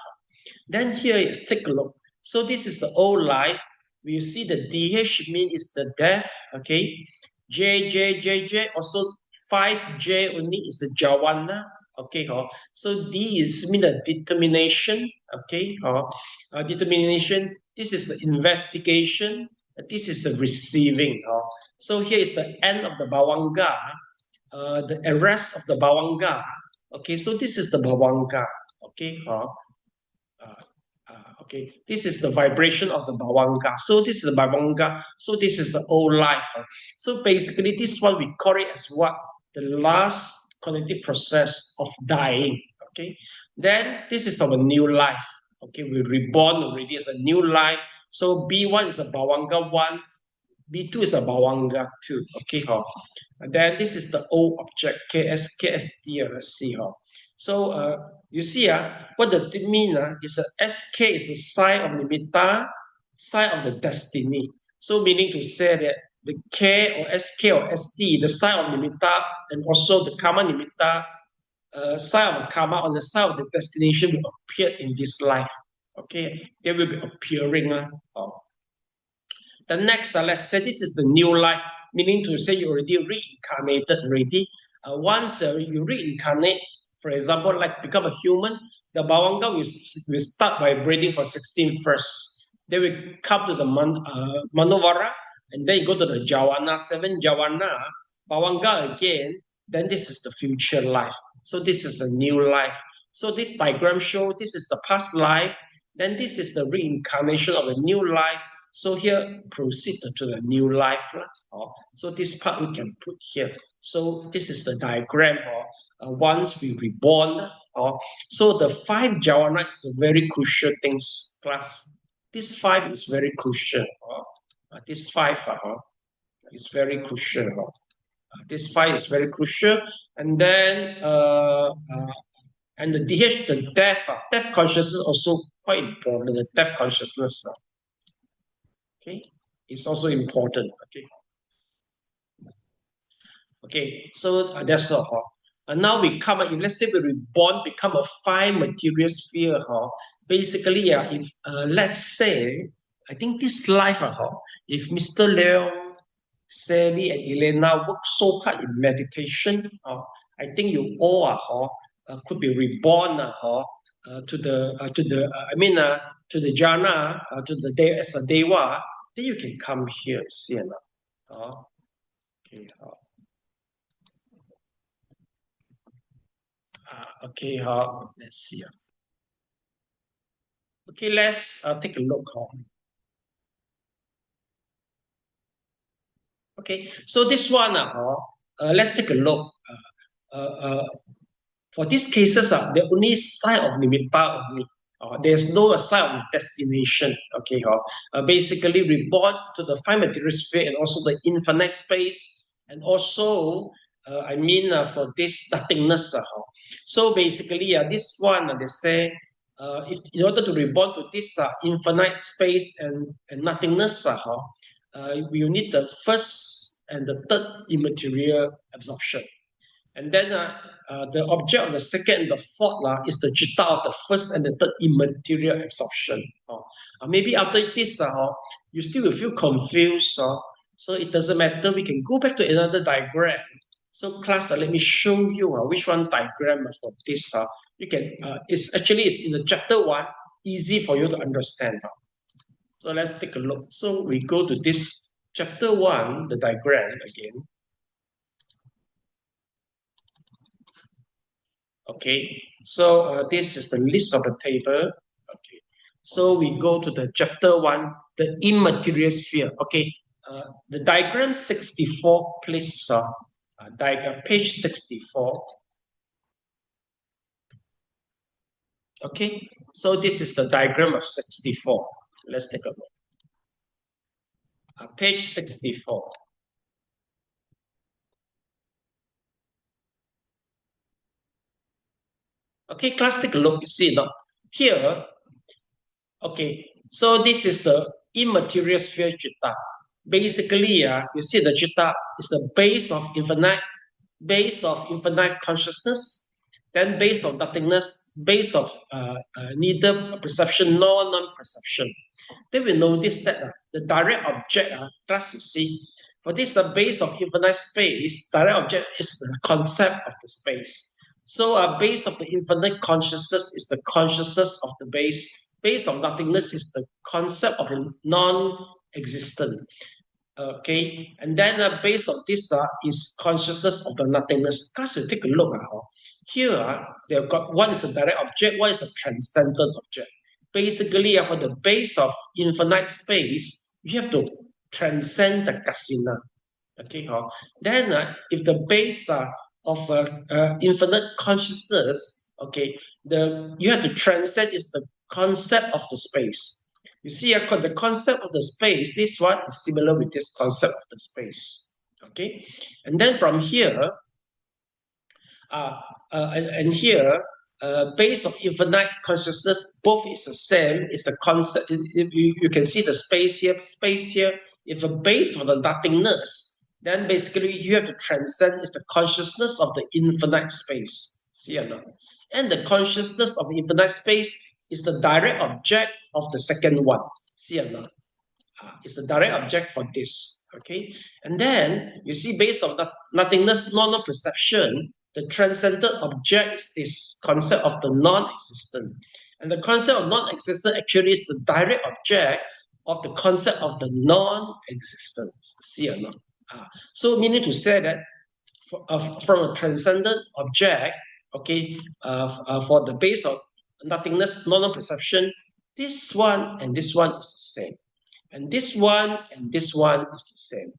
Then here, take a look. So this is the old life. We see the DH mean is the death. Okay, J. Also 5J only is the Jawana. Okay, so D is mean the determination. Okay, determination. This is the investigation. This is the receiving. So here is the end of the Bhavanga, the arrest of the Bhavanga. Okay, so this is the Bhavanga. Okay, okay, this is the vibration of the Bhavanga. So this is the Bhavanga. So this is the old life. So basically, this one we call it as what? The last cognitive process of dying. Okay, then this is our new life. Okay, we reborn already as a new life. So B1 is the Bhavanga 1. B2 is the Bhavanga 2. Okay, and then this is the old object, KSD. Let's see. So you see, what does it mean? It's a SK is a sign of nimitta, sign of the destiny. So meaning to say that the K or SK or SD, the sign of nimitta, and also the karma nimitta, sign of karma on the side of the destination will appear in this life. Okay, it will be appearing. The next, let's say this is the new life, meaning to say you already reincarnated already. Once you reincarnate, for example, like become a human, the Bhavanga will start vibrating for 16 first. Then we come to the Manovara, and then you go to the Jawana, 7 Jawana, Bhavanga again, then this is the future life. So this is the new life. So this diagram shows this is the past life, then this is the reincarnation of the new life. So here, proceed to the new life. So this part we can put here. So this is the diagram. Once we reborn. So the 5 jhana is the very crucial things, class. This 5 is very crucial. This 5 is very crucial. This 5 is very crucial. And then and the DH, the death consciousness also quite important. The death consciousness. Okay, it's also important. Okay, so that's all. And now we come, if let's say we reborn, become a 5 material sphere. Basically, if let's say, I think this life, if Mr. Leong, Sally, and Elena work so hard in meditation, I think you all could be reborn to the to the jhana, to the day as a deva. Then you can come here, see now. Okay. Okay. Let's see. Okay, let's take a look. Okay, so this one, let's take a look. for these cases, the only sign of nimitta only. There's no sign of destination. Okay, basically reborn to the five material sphere and also the infinite space, and also for this nothingness. So basically, this one they say, if in order to reborn to this infinite space and nothingness, we need the first and the third immaterial absorption. And then the object of the second and the fourth is the chitta of the first and the third immaterial absorption. Maybe after this, you still will feel confused. So it doesn't matter. We can go back to another diagram. So class, let me show you which one diagram for this. You can. It's in the chapter 1. Easy for you to understand. So let's take a look. So we go to this chapter 1, the diagram again. Okay, so this is the list of the table. Okay, so we go to the chapter 1, the immaterial sphere. Okay, the diagram 64, please. Diagram page 64. Okay, so this is the diagram of 64. Let's take a look. Page 64. Okay, class, take a look. You see now here. Okay, so this is the immaterial sphere chitta. Basically, you see the chitta is the base of infinite consciousness, then base of nothingness, base of neither perception nor non-perception. Then we notice that the direct object, class, you see, for this, the base of infinite space, direct object is the concept of the space. So base of the infinite consciousness is the consciousness of the base. Base of nothingness is the concept of the non-existent. Okay, and then base of this is consciousness of the nothingness. Class, you take a look. Here, they've got one is a direct object, one is a transcendent object. Basically, for the base of infinite space, you have to transcend the kasina. Okay, then if the base of infinite consciousness, okay, you have to transcend is the concept of the space. You see, the concept of the space, this one is similar with this concept of the space. Okay, and then from here, base of infinite consciousness, both is the same. It's the concept. You can see the space here. If a base for the nothingness, then basically you have to transcend is the consciousness of the infinite space. See or not? And the consciousness of the infinite space is the direct object of the second one. See or not? It's the direct object for this. Okay, and then you see, based on the nothingness, non-perception, the transcendent object is this concept of the non-existent. And the concept of non-existent actually is the direct object of the concept of the non-existence. See or not? So meaning to say that from a transcendent object, okay, for the base of nothingness, non-perception, this one and this one is the same. And this one and this one is the same.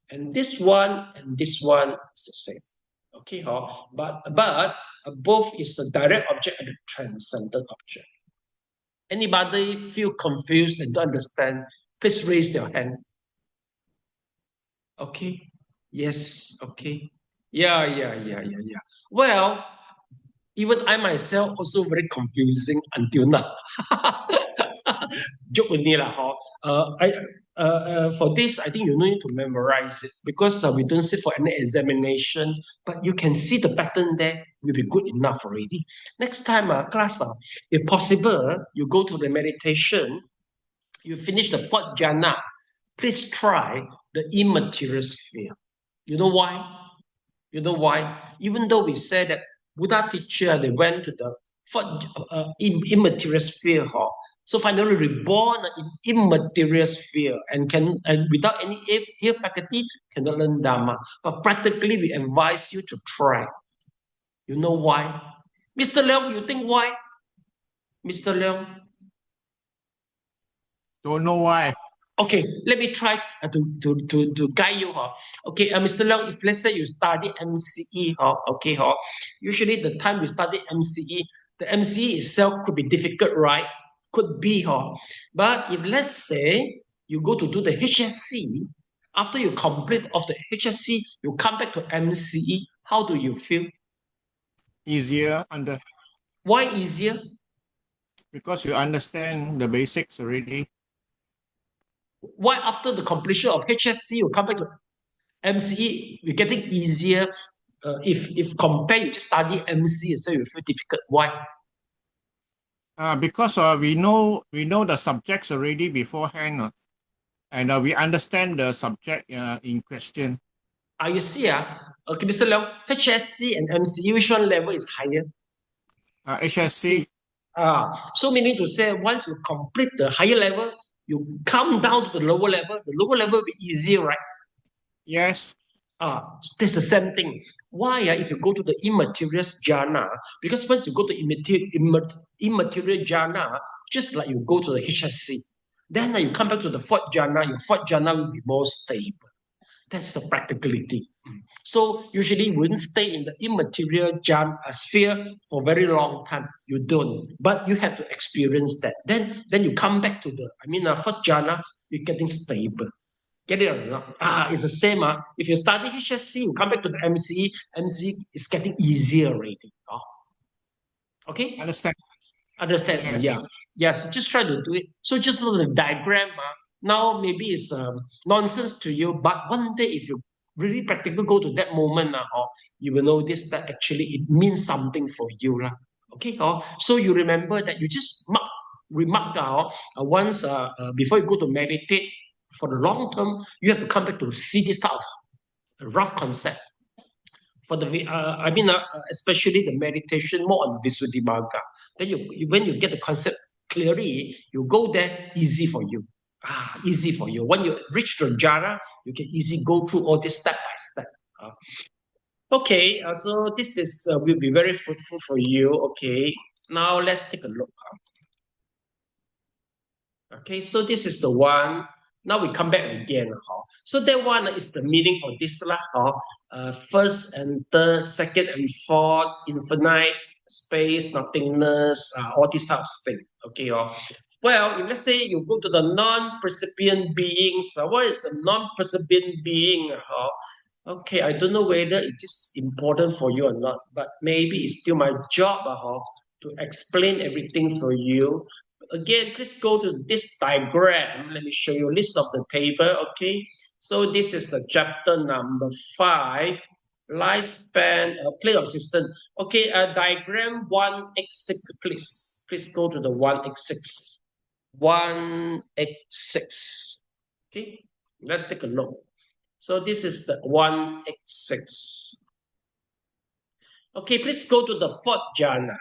And this one and this one is the same. Okay, but both is the direct object and the transcendent object. Anybody feel confused and don't understand, please raise your hand. Okay. Yes. Okay. Yeah. Well, even I myself also very confusing until now. Joke with me lah. For this, I think you don't need to memorize it because we don't sit for any examination, but you can see the pattern there will be good enough already. Next time, class, if possible, you go to the meditation, you finish the fourth jhana, please try the immaterial sphere. You know why? Even though we said that Buddha teacher, they went to the fourth immaterial sphere, so finally reborn in immaterial sphere and without any ear faculty cannot learn Dharma. But practically we advise you to try. You know why? Mr. Leong, you think why? Mr. Leong? Don't know why. Okay, let me try to guide you. Okay, Mr. Leong, if let's say you study MCE, okay, usually the time you study MCE, the MCE itself could be difficult, right? Could be, but if let's say you go to do the HSC, after you complete of the HSC, you come back to MCE, how do you feel? Easier Why easier? because you understand the basics already. Why after the completion of HSC, you come back to MCE, you're getting easier. If compare, you just study MCE, so you feel difficult. Why? Because we know the subjects already beforehand, and we understand the subject in question. You see, okay, Mr. Leong, HSC and MCE, which one level is higher? HSC. So meaning to say, once you complete the higher level, you come down to the lower level. The lower level will be easier, right? Yes. That's the same thing. Why? If you go to the immaterial jhana, because once you go to immaterial jhana, just like you go to the HSC, then you come back to the fourth jhana, your fourth jhana will be more stable. That's the practicality. So usually you wouldn't stay in the immaterial sphere for a very long time. You don't. But you have to experience that. Then you come back to the, fourth jhana, you're getting stable. Get it or not? It's the same. If you study HSC, you come back to the MCE, MCE is getting easier already. Okay? Understand. Understand? Yes. Yes, just try to do it. So just look at the diagram. Now maybe it's nonsense to you, but one day if you really practically go to that moment, you will notice that actually it means something for you. Okay? So you remember that you just remark once before you go to meditate for the long term, you have to come back to see this type of rough concept. For the especially the meditation more on Visuddhimagga. Then when you get the concept clearly, you go there, easy for you. Easy for you. When you reach the jhana, you can easily go through all this step by step. Okay, so this is will be very fruitful for you. Okay, now let's take a look. Okay, so this is the one. Now we come back again. So that one is the meaning for this. First and third, second and fourth, infinite, space, nothingness, all these type of things. Okay. Well, if let's say you go to the non-percipient beings, what is the non-percipient being? Okay, I don't know whether it is important for you or not, but maybe it's still my job to explain everything for you. Again, please go to this diagram. Let me show you a list of the table, okay? So this is the chapter number 5, lifespan, plane of existence. Okay, diagram 1x6, please. Please go to the 1x6. 1x6. Okay, let's take a look. So this is the 1x6. Okay, please go to the fourth jhana.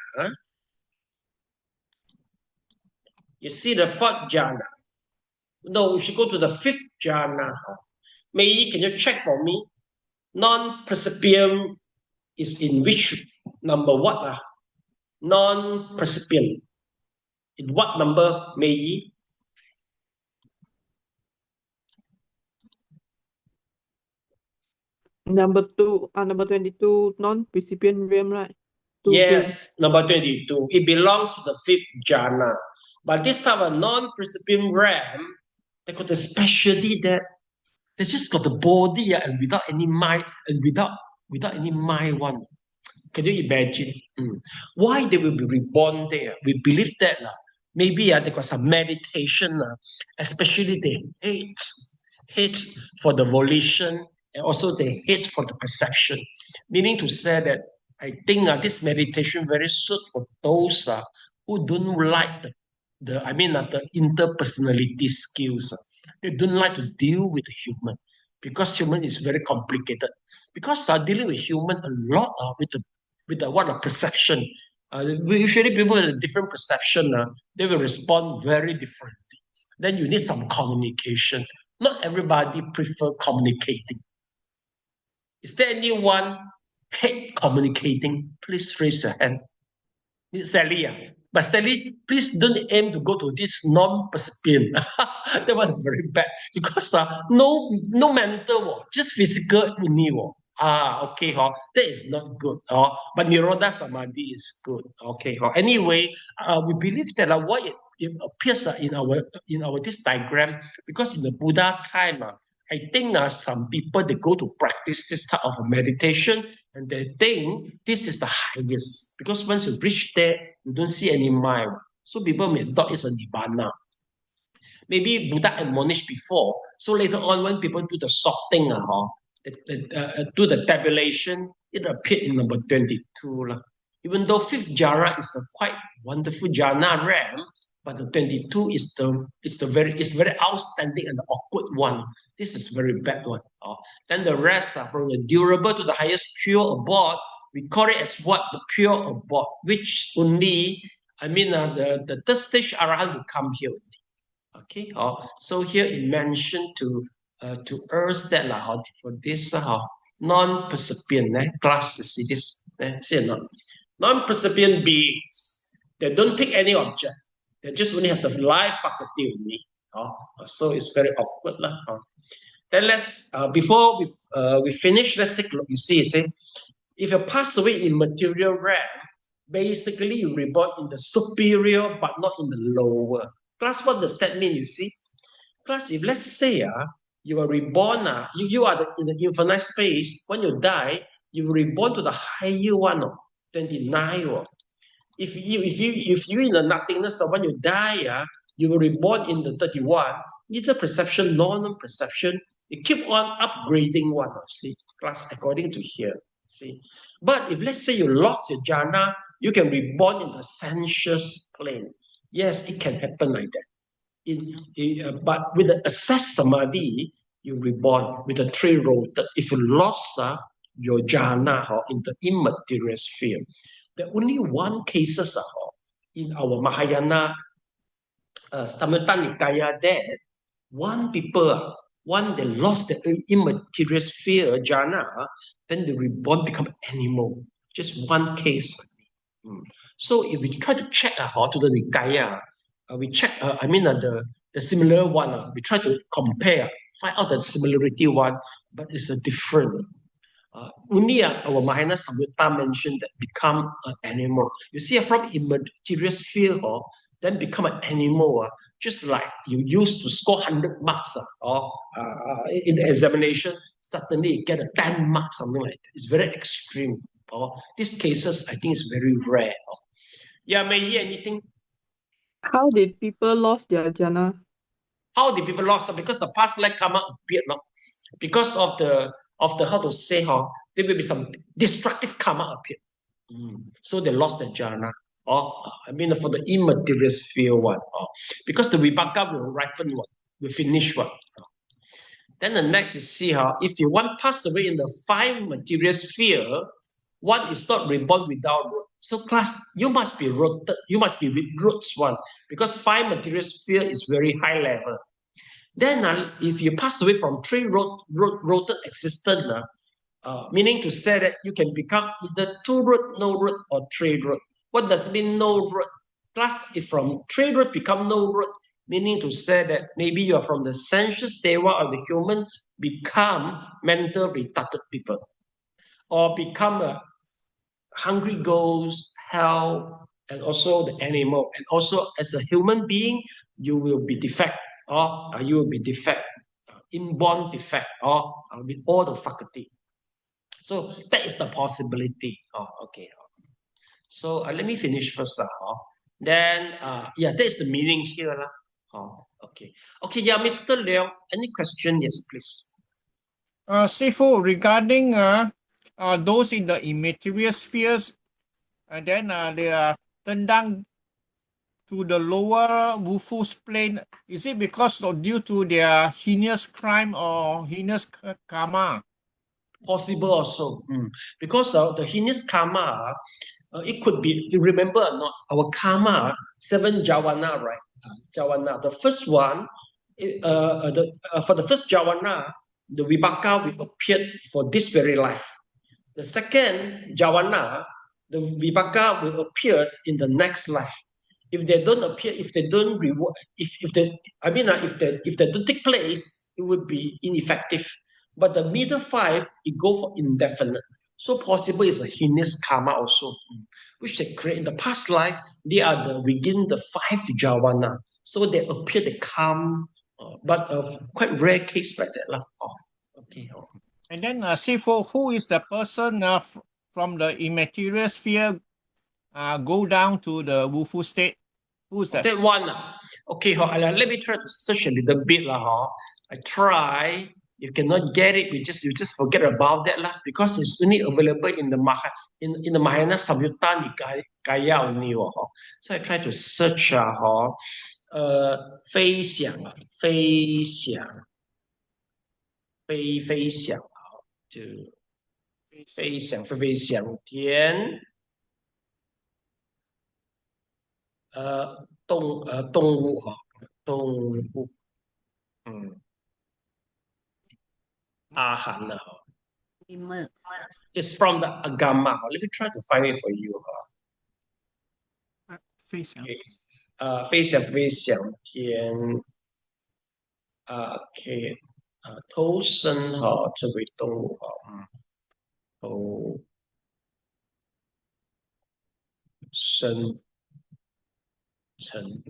You see the fourth jhana. No, we should go to the fifth jhana. May, can you check for me? Non-percipient is in which number? What? Non-percipient. In what number, May? Number 22, non-percipient realm, right? Yes, number 22. It belongs to the fifth jhana. But this type of non-percipient realm, they got the specialty that they just got the body and without any mind and without any mind one. Can you imagine? Why they will be reborn there? We believe that maybe they got some meditation, especially they hate for the volition and also they hate for the perception. Meaning to say that I think this meditation very suit for those who don't like the interpersonality skills. They don't like to deal with the human because human is very complicated. Because dealing with human a lot with the perception. Usually people with a different perception, they will respond very differently. Then you need some communication. Not everybody prefer communicating. Is there anyone hate communicating? Please raise your hand. Sally, But sadly, please don't aim to go to this non-percipient. That one is very bad because no mental, just physical only. Okay, that is not good. But Nirodha Samadhi is good. Okay, anyway, we believe that what it appears in our this diagram, because in the Buddha time, I think some people they go to practice this type of meditation and they think this is the highest because once you reach there, you don't see any mind. So people may thought it's a nibbana. Maybe Buddha admonished before. So later on, when people do the sorting, do the tabulation, it appeared in number 22. Even though fifth jhana is a quite wonderful jhana realm, but the 22 is very outstanding and awkward one. This is very bad one. Then the rest are from the durable to the highest pure abode. We call it as what? The pure abode, which only, the third stage arahant will come here. Okay, so here it mentioned to us that for this non-percipient class, you see this, see not non-percipient beings. They don't take any object. They just only have the life faculty only. So it's very awkward. Then let's before we finish, let's take a look. You see, if you pass away in material realm, basically you reborn in the superior but not in the lower. Class, what does that mean? You see, class, if let's say you are reborn, you are in the infinite space. When you die, you will reborn to the higher one, 29. If you in the nothingness of when you die, you will reborn in the 31. Neither perception nor non-perception. You keep on upgrading one. See, class, according to here. See, but if let's say you lost your jhana, you can reborn in the sensuous plane. Yes, it can happen like that. But with the assess samadhi, you reborn with the three road. If you lost your jhana in the immaterial sphere, there are only one cases in our Mahayana Samyutta Nikaya that one people, they lost the immaterial sphere jhana, then the reborn become animal. Just one case. So if we try to check to the Nikaya, we check, the similar one, we try to compare, find out the similarity one, but it's a different. Only our Mahayana Samyutta mentioned that become an animal. You see, from immaterial sphere, then become an animal, just like you used to score 100 marks in the examination, suddenly you get a 10 marks, something like that. It's very extreme. These cases, I think, is very rare. Yeah, Mei, anything? How did people lost their jhana? How did people lost? Because the past life karma appeared, because of the how to say, there will be some destructive karma appeared. So they lost their jhana. For the immaterial sphere one. Because the vibhaka will ripen one, will finish one. Then the next you see if you want pass away in the 5 material sphere, one is not reborn without root. So class, you must be rooted, you must be with roots one, because 5 material sphere is very high level. Then if you pass away from 3 rooted existence, meaning to say that you can become either 2 root, no root, or 3 root. What does it mean no root? Plus, if from 3 root become no root, meaning to say that maybe you are from the sensuous deva of the human, become mental retarded people, or become a hungry ghost, hell, and also the animal. And also as a human being, you will be defect, or you will be defect, inborn defect, or with all the faculty. So that is the possibility. Okay. So let me finish first. Then, that is the meaning here. Okay. Okay, yeah, Mr. Leong, any question? Yes, please. Sifu, regarding those in the immaterial spheres, and then they are turned down to the lower Wufu's plane. Is it because of due to their heinous crime or heinous karma? Possible also. Because the heinous karma, it could be, you remember or not, our karma, 7 jhavana, right? Jhavana. The first one, for the first jhavana, the vibhaka will appear for this very life. The second jhavana, the vibhaka will appear in the next life. If they don't appear, if they don't reward, if they don't take place, it would be ineffective. But the middle five, it go for indefinite. So possible is a heinous karma also, which they create in the past life. They are within the five jhavana. So they appear, they come, but quite rare case like that lah. Okay. And then, Sifu, who is the person from the immaterial sphere go down to the Wufu state? Who's that? That one. Okay, let me try to search a little bit lah. I try. You cannot get it, you just forget about that lah, because it's only available in the Mahayana Samyutta Nikaya only. So I try to search 飞翔就飞翔天动物阿含了It's from the Agama. Let me try to find it for you. 飞翔。飞翔天OK 偷生这位动物偷生成。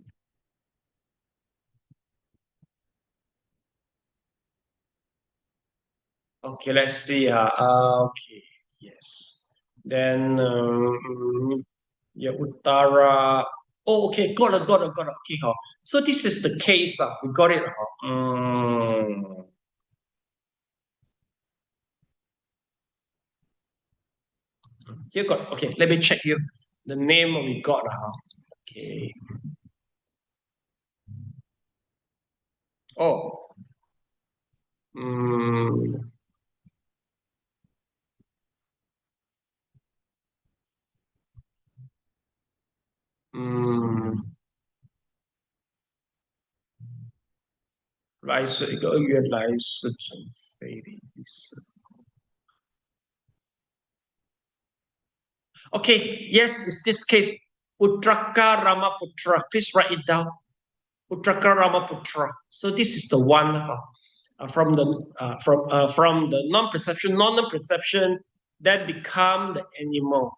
Okay, let's see. Okay, yes. Then, yeah, Uttara. Oh, okay, got it. Okay, so this is the case. We got it. You got. Okay, let me check you. The name we got. Okay. Oh. Okay, yes, it's this case. Utraka Ramaputra. Please write it down. Utraka Ramaputra. So this is the one from the non-perception that become the animal.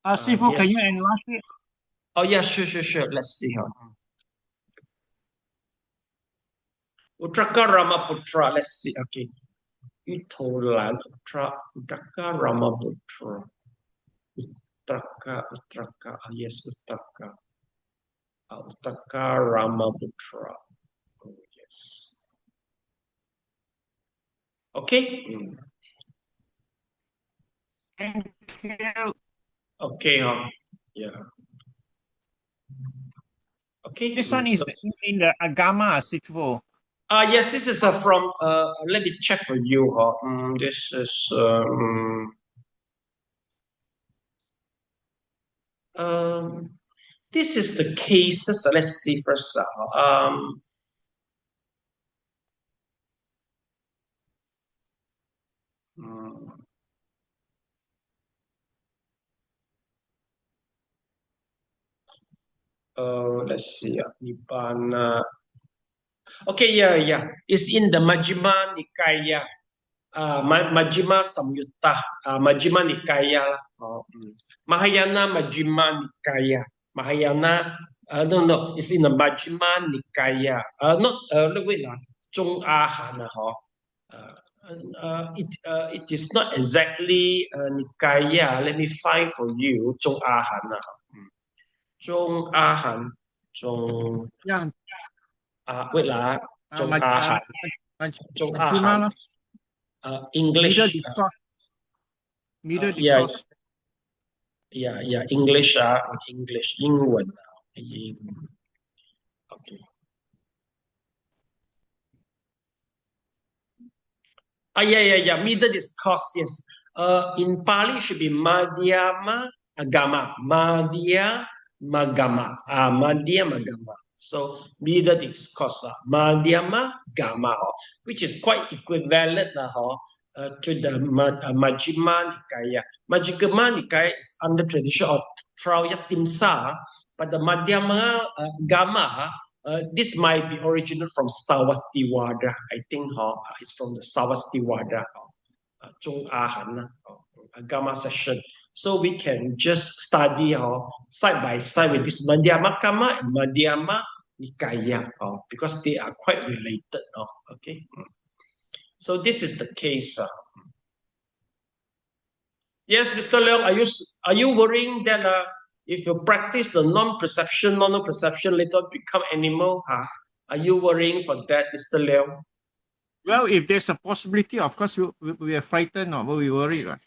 Sifu, yes. Can you enlarge it? Oh yeah, sure. Let's see. Utraka Ramaputra. Let's see. Okay. Utolan Utraka Ramaputra. Utraka. Yes, Utraka. Utraka Ramaputra. Oh, yes. Okay. Thank you. Okay. Yeah. Okay. This one is in the Agama, Sifu. Yes, this is from. Let me check for you. This is. This is the cases. Let's see first. Let's see. Nibbana. Okay, yeah. It's in the Majjhima Nikaya. Majjhima Samyutta. Majjhima Nikaya. Mahayana Majjhima Nikaya. Mahayana. No. It's in the Majjhima Nikaya. Wait. Zhong A Han. It is not exactly Nikaya. Let me find for you. Zhong A Han. Zhong A Han. Zhong. Yeah. Wait lah. Zhong A Han. Zhong A Han. English. Middle discourse. Middle discourse. Yeah. English. English. 英文 Okay. Yeah. Middle discourse. Yes. In Pali should be Madhyama Agama. Madhyama Agama. So middle discourse. Madhyama Agama, which is quite equivalent to the Majjhima Nikaya. Majjhima Nikaya is under tradition of Trayatimsa, but the Madhyama Gama, this might be original from Savastivada. I think it's from the Savastivada, Chung Ahan, Gama session. So we can just study side by side with this Madhyama Gama and Madhyama Nikaya, because they are quite related. Okay. So this is the case. Yes, Mr. Leong, are you worrying that if you practice the non-perception, non-perception, later become animal? Are you worrying for that, Mr. Leong? Well, if there's a possibility, of course, we are frightened or we worry. Right?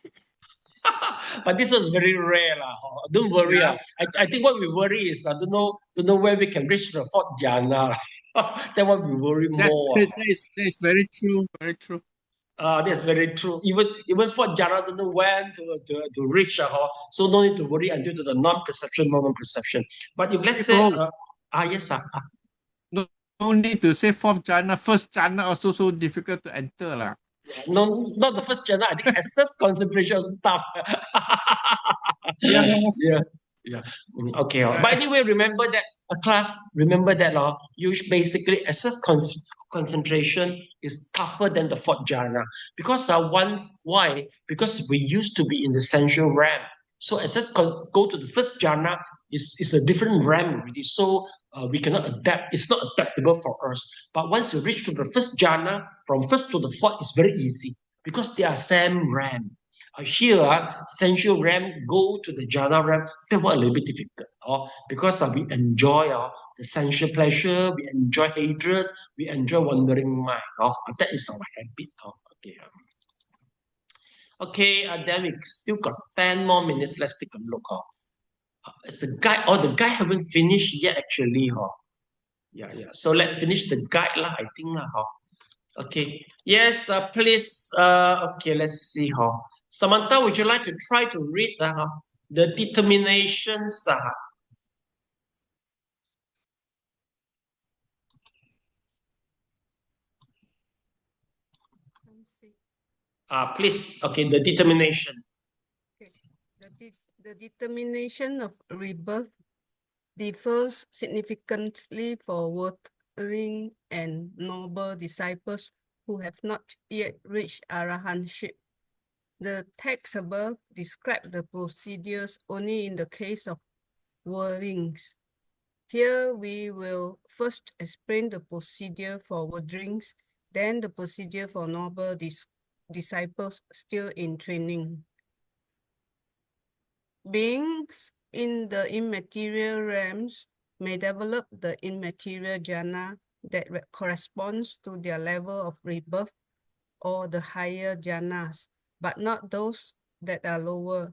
But this was very rare. Don't worry. Yeah. I think what we worry is don't know where we can reach the fourth jhana. That's what we worry more. That's very true. Very true. That's very true. Even fourth jhana don't know when to reach. So no need to worry until to the non-perception, non-perception. But if let's say, yes, No need to say fourth jhana. First jhana also so difficult to enter. Yeah, no, not the first jhana. I think access concentration is tough. Yeah. Yeah. Okay. But anyway, remember that you basically access concentration is tougher than the fourth jhana because why? Because we used to be in the sensual realm. So access go to the first jhana is a different realm already. So we cannot adapt. It's not adaptable for us. But once you reach to the first jhana, from first to the fourth, it's very easy because they are same realm. Here, sensual realm go to the jhana realm, that was a little bit difficult. Because we enjoy the sensual pleasure, we enjoy hatred, we enjoy wandering mind. That is our habit. Okay. Okay, then we still got 10 more minutes. Let's take a look. It's the guide. The guide haven't finished yet actually. Yeah. So let's finish the guide lah, I think lah. Okay. Yes, please. Okay, let's see. Samantha, would you like to try to read the determinations? Please. Okay, the determination. Okay. The determination of rebirth differs significantly for worthy and noble disciples who have not yet reached arahantship. The text above describe the procedures only in the case of worthlings. Here we will first explain the procedure for worthlings, then the procedure for noble disciples still in training. Beings in the immaterial realms may develop the immaterial jhana that corresponds to their level of rebirth or the higher jhanas, but not those that are lower.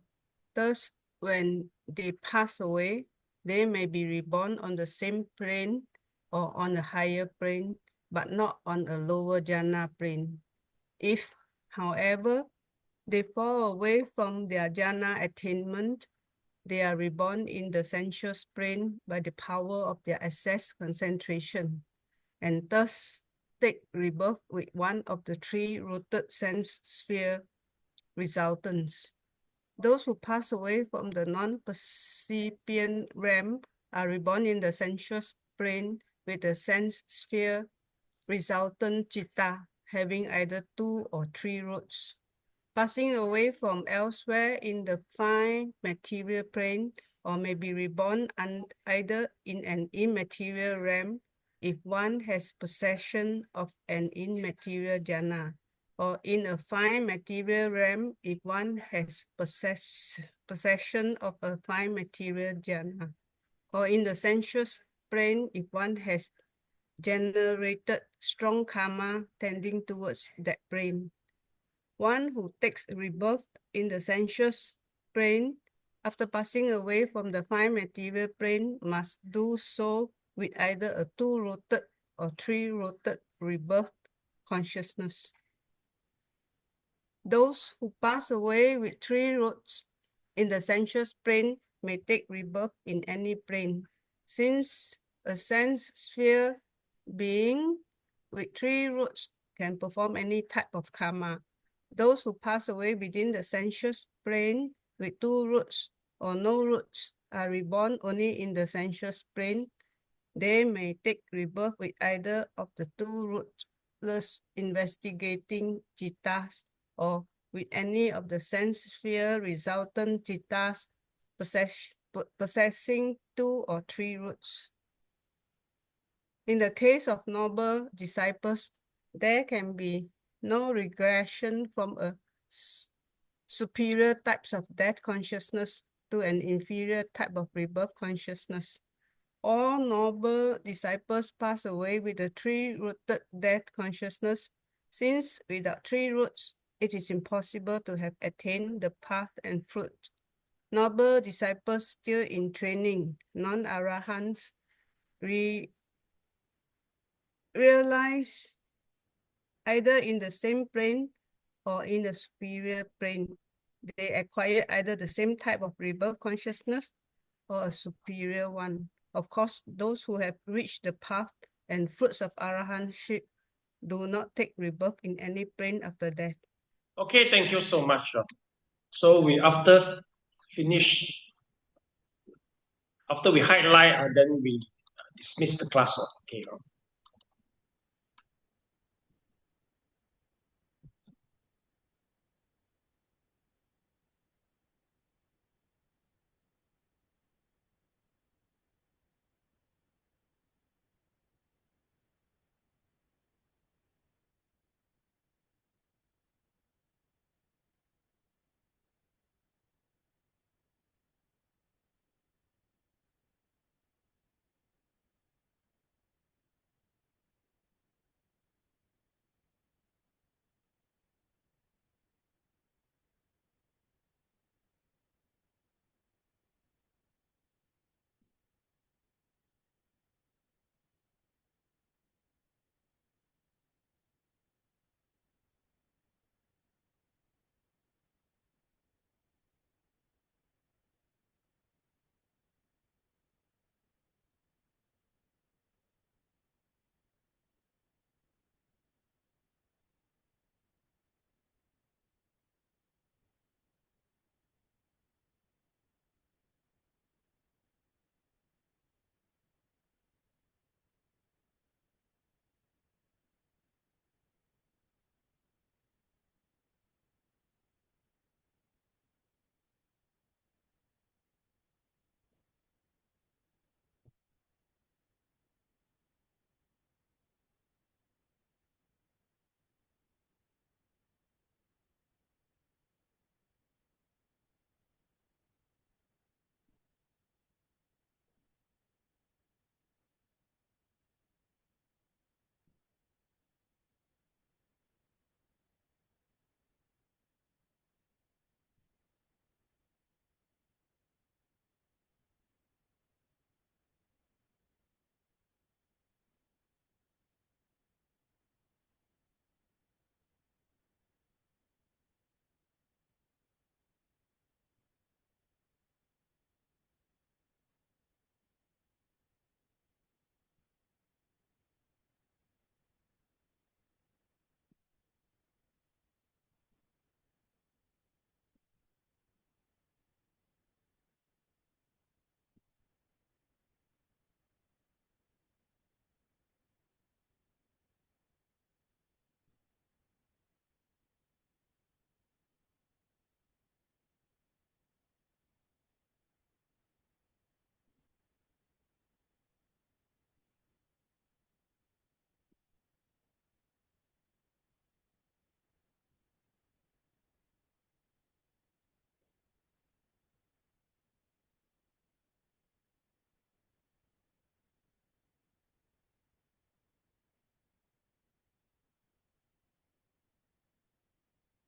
Thus, when they pass away, they may be reborn on the same plane or on a higher plane, but not on a lower jhana plane. If, however, they fall away from their jhana attainment, they are reborn in the sensuous plane by the power of their access concentration, and thus take rebirth with one of the three rooted sense sphere resultants. Those who pass away from the non-percipient realm are reborn in the sensuous plane with the sense sphere resultant citta, having either 2 or 3 roots. Passing away from elsewhere in the fine material plane, or may be reborn either in an immaterial realm if one has possession of an immaterial jhana, or in a fine material realm if one has possession of a fine material jhana, or in the sensuous plane if one has generated strong karma tending towards that plane. One who takes rebirth in the sensuous plane after passing away from the fine material plane must do so with either a 2-rooted or 3-rooted rebirth consciousness. Those who pass away with 3 roots in the sensuous plane may take rebirth in any plane, since a sense sphere being with 3 roots can perform any type of karma. Those who pass away within the sensuous plane with 2 roots or no roots are reborn only in the sensuous plane. They may take rebirth with either of the 2 rootless investigating cittas or with any of the sense sphere resultant cittas possessing 2 or 3 roots. In the case of noble disciples, there can be no regression from a superior types of death consciousness to an inferior type of rebirth consciousness. All noble disciples pass away with the 3-rooted death consciousness, since without 3 roots, it is impossible to have attained the path and fruit. Noble disciples still in training, non-arahants, realize either in the same plane or in the superior plane. They acquire either the same type of rebirth consciousness or a superior one. Of course, those who have reached the path and fruits of arahantship do not take rebirth in any plane after death. Okay, thank you so much. So we after we highlight, then we dismiss the class. Okay.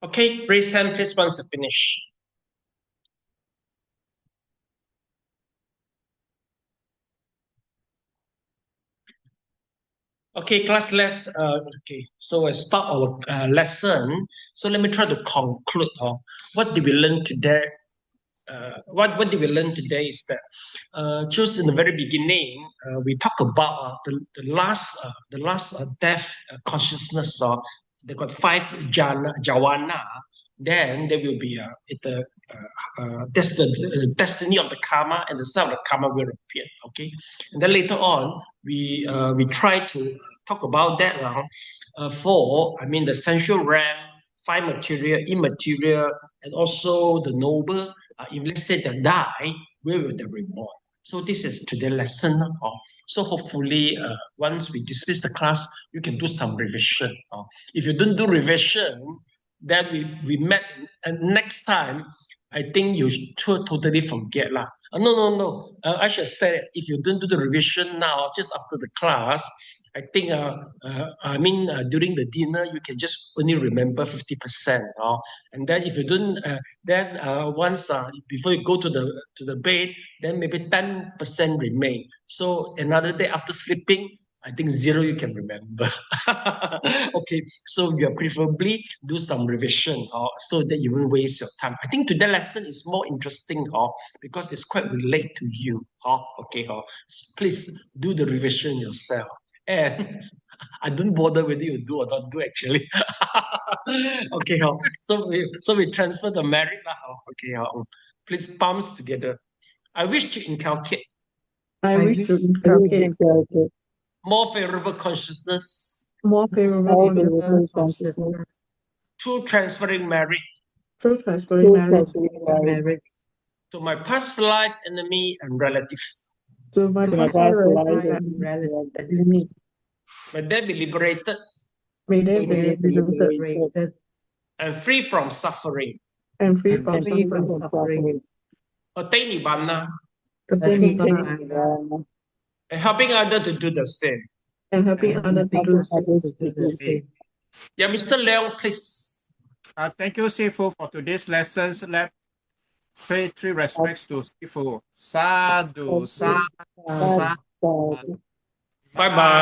Okay, raise hand please once you finish. Okay, class, so I start our lesson. So let me try to conclude. What did we learn today? What did we learn today is that just in the very beginning, we talk about the last death consciousness, they got 5 jhana, then there will be that's the destiny of the karma, and the sum of the karma will appear. Okay, and then later on we try to talk about that now. For the sensual realm, 5 material, immaterial, and also the noble. If let's say they die, where will they reborn? So this is today's lesson. So hopefully, once we dismiss the class, you can do some revision. If you don't do revision, then we met, and next time, I think you should totally forget lah. No. I should say that if you don't do the revision now, just after the class, I think during the dinner you can just only remember 50%. And then if you don't, then once before you go to the bed, then maybe 10% remain. So another day after sleeping, I think 0 you can remember. Okay, so you preferably do some revision so that you won't waste your time. I think today's lesson is more interesting because it's quite related to you. Okay, so please do the revision yourself. And I don't bother whether you do or not do actually. Okay, so we transfer the merit. Okay, please palms together. I wish to inculcate I wish to inculcate more favorable consciousness more favorable consciousness through transferring merit through transferring merit to my past life enemy and relative. to my To my past past life life and relative. May they be liberated may they May they be be liberated liberated and free from suffering. and free and from free from suffering. suffering. Attain Nibbana Attain Attain Nibbana and helping others to do the same. and helping others to do so. others to do the same. Yeah, Mr. Leong, please. Thank you, Sifu, for today's lessons. Let's pay 3 respects to Sifu. Sadhu, sadhu, sadhu. Bye-bye.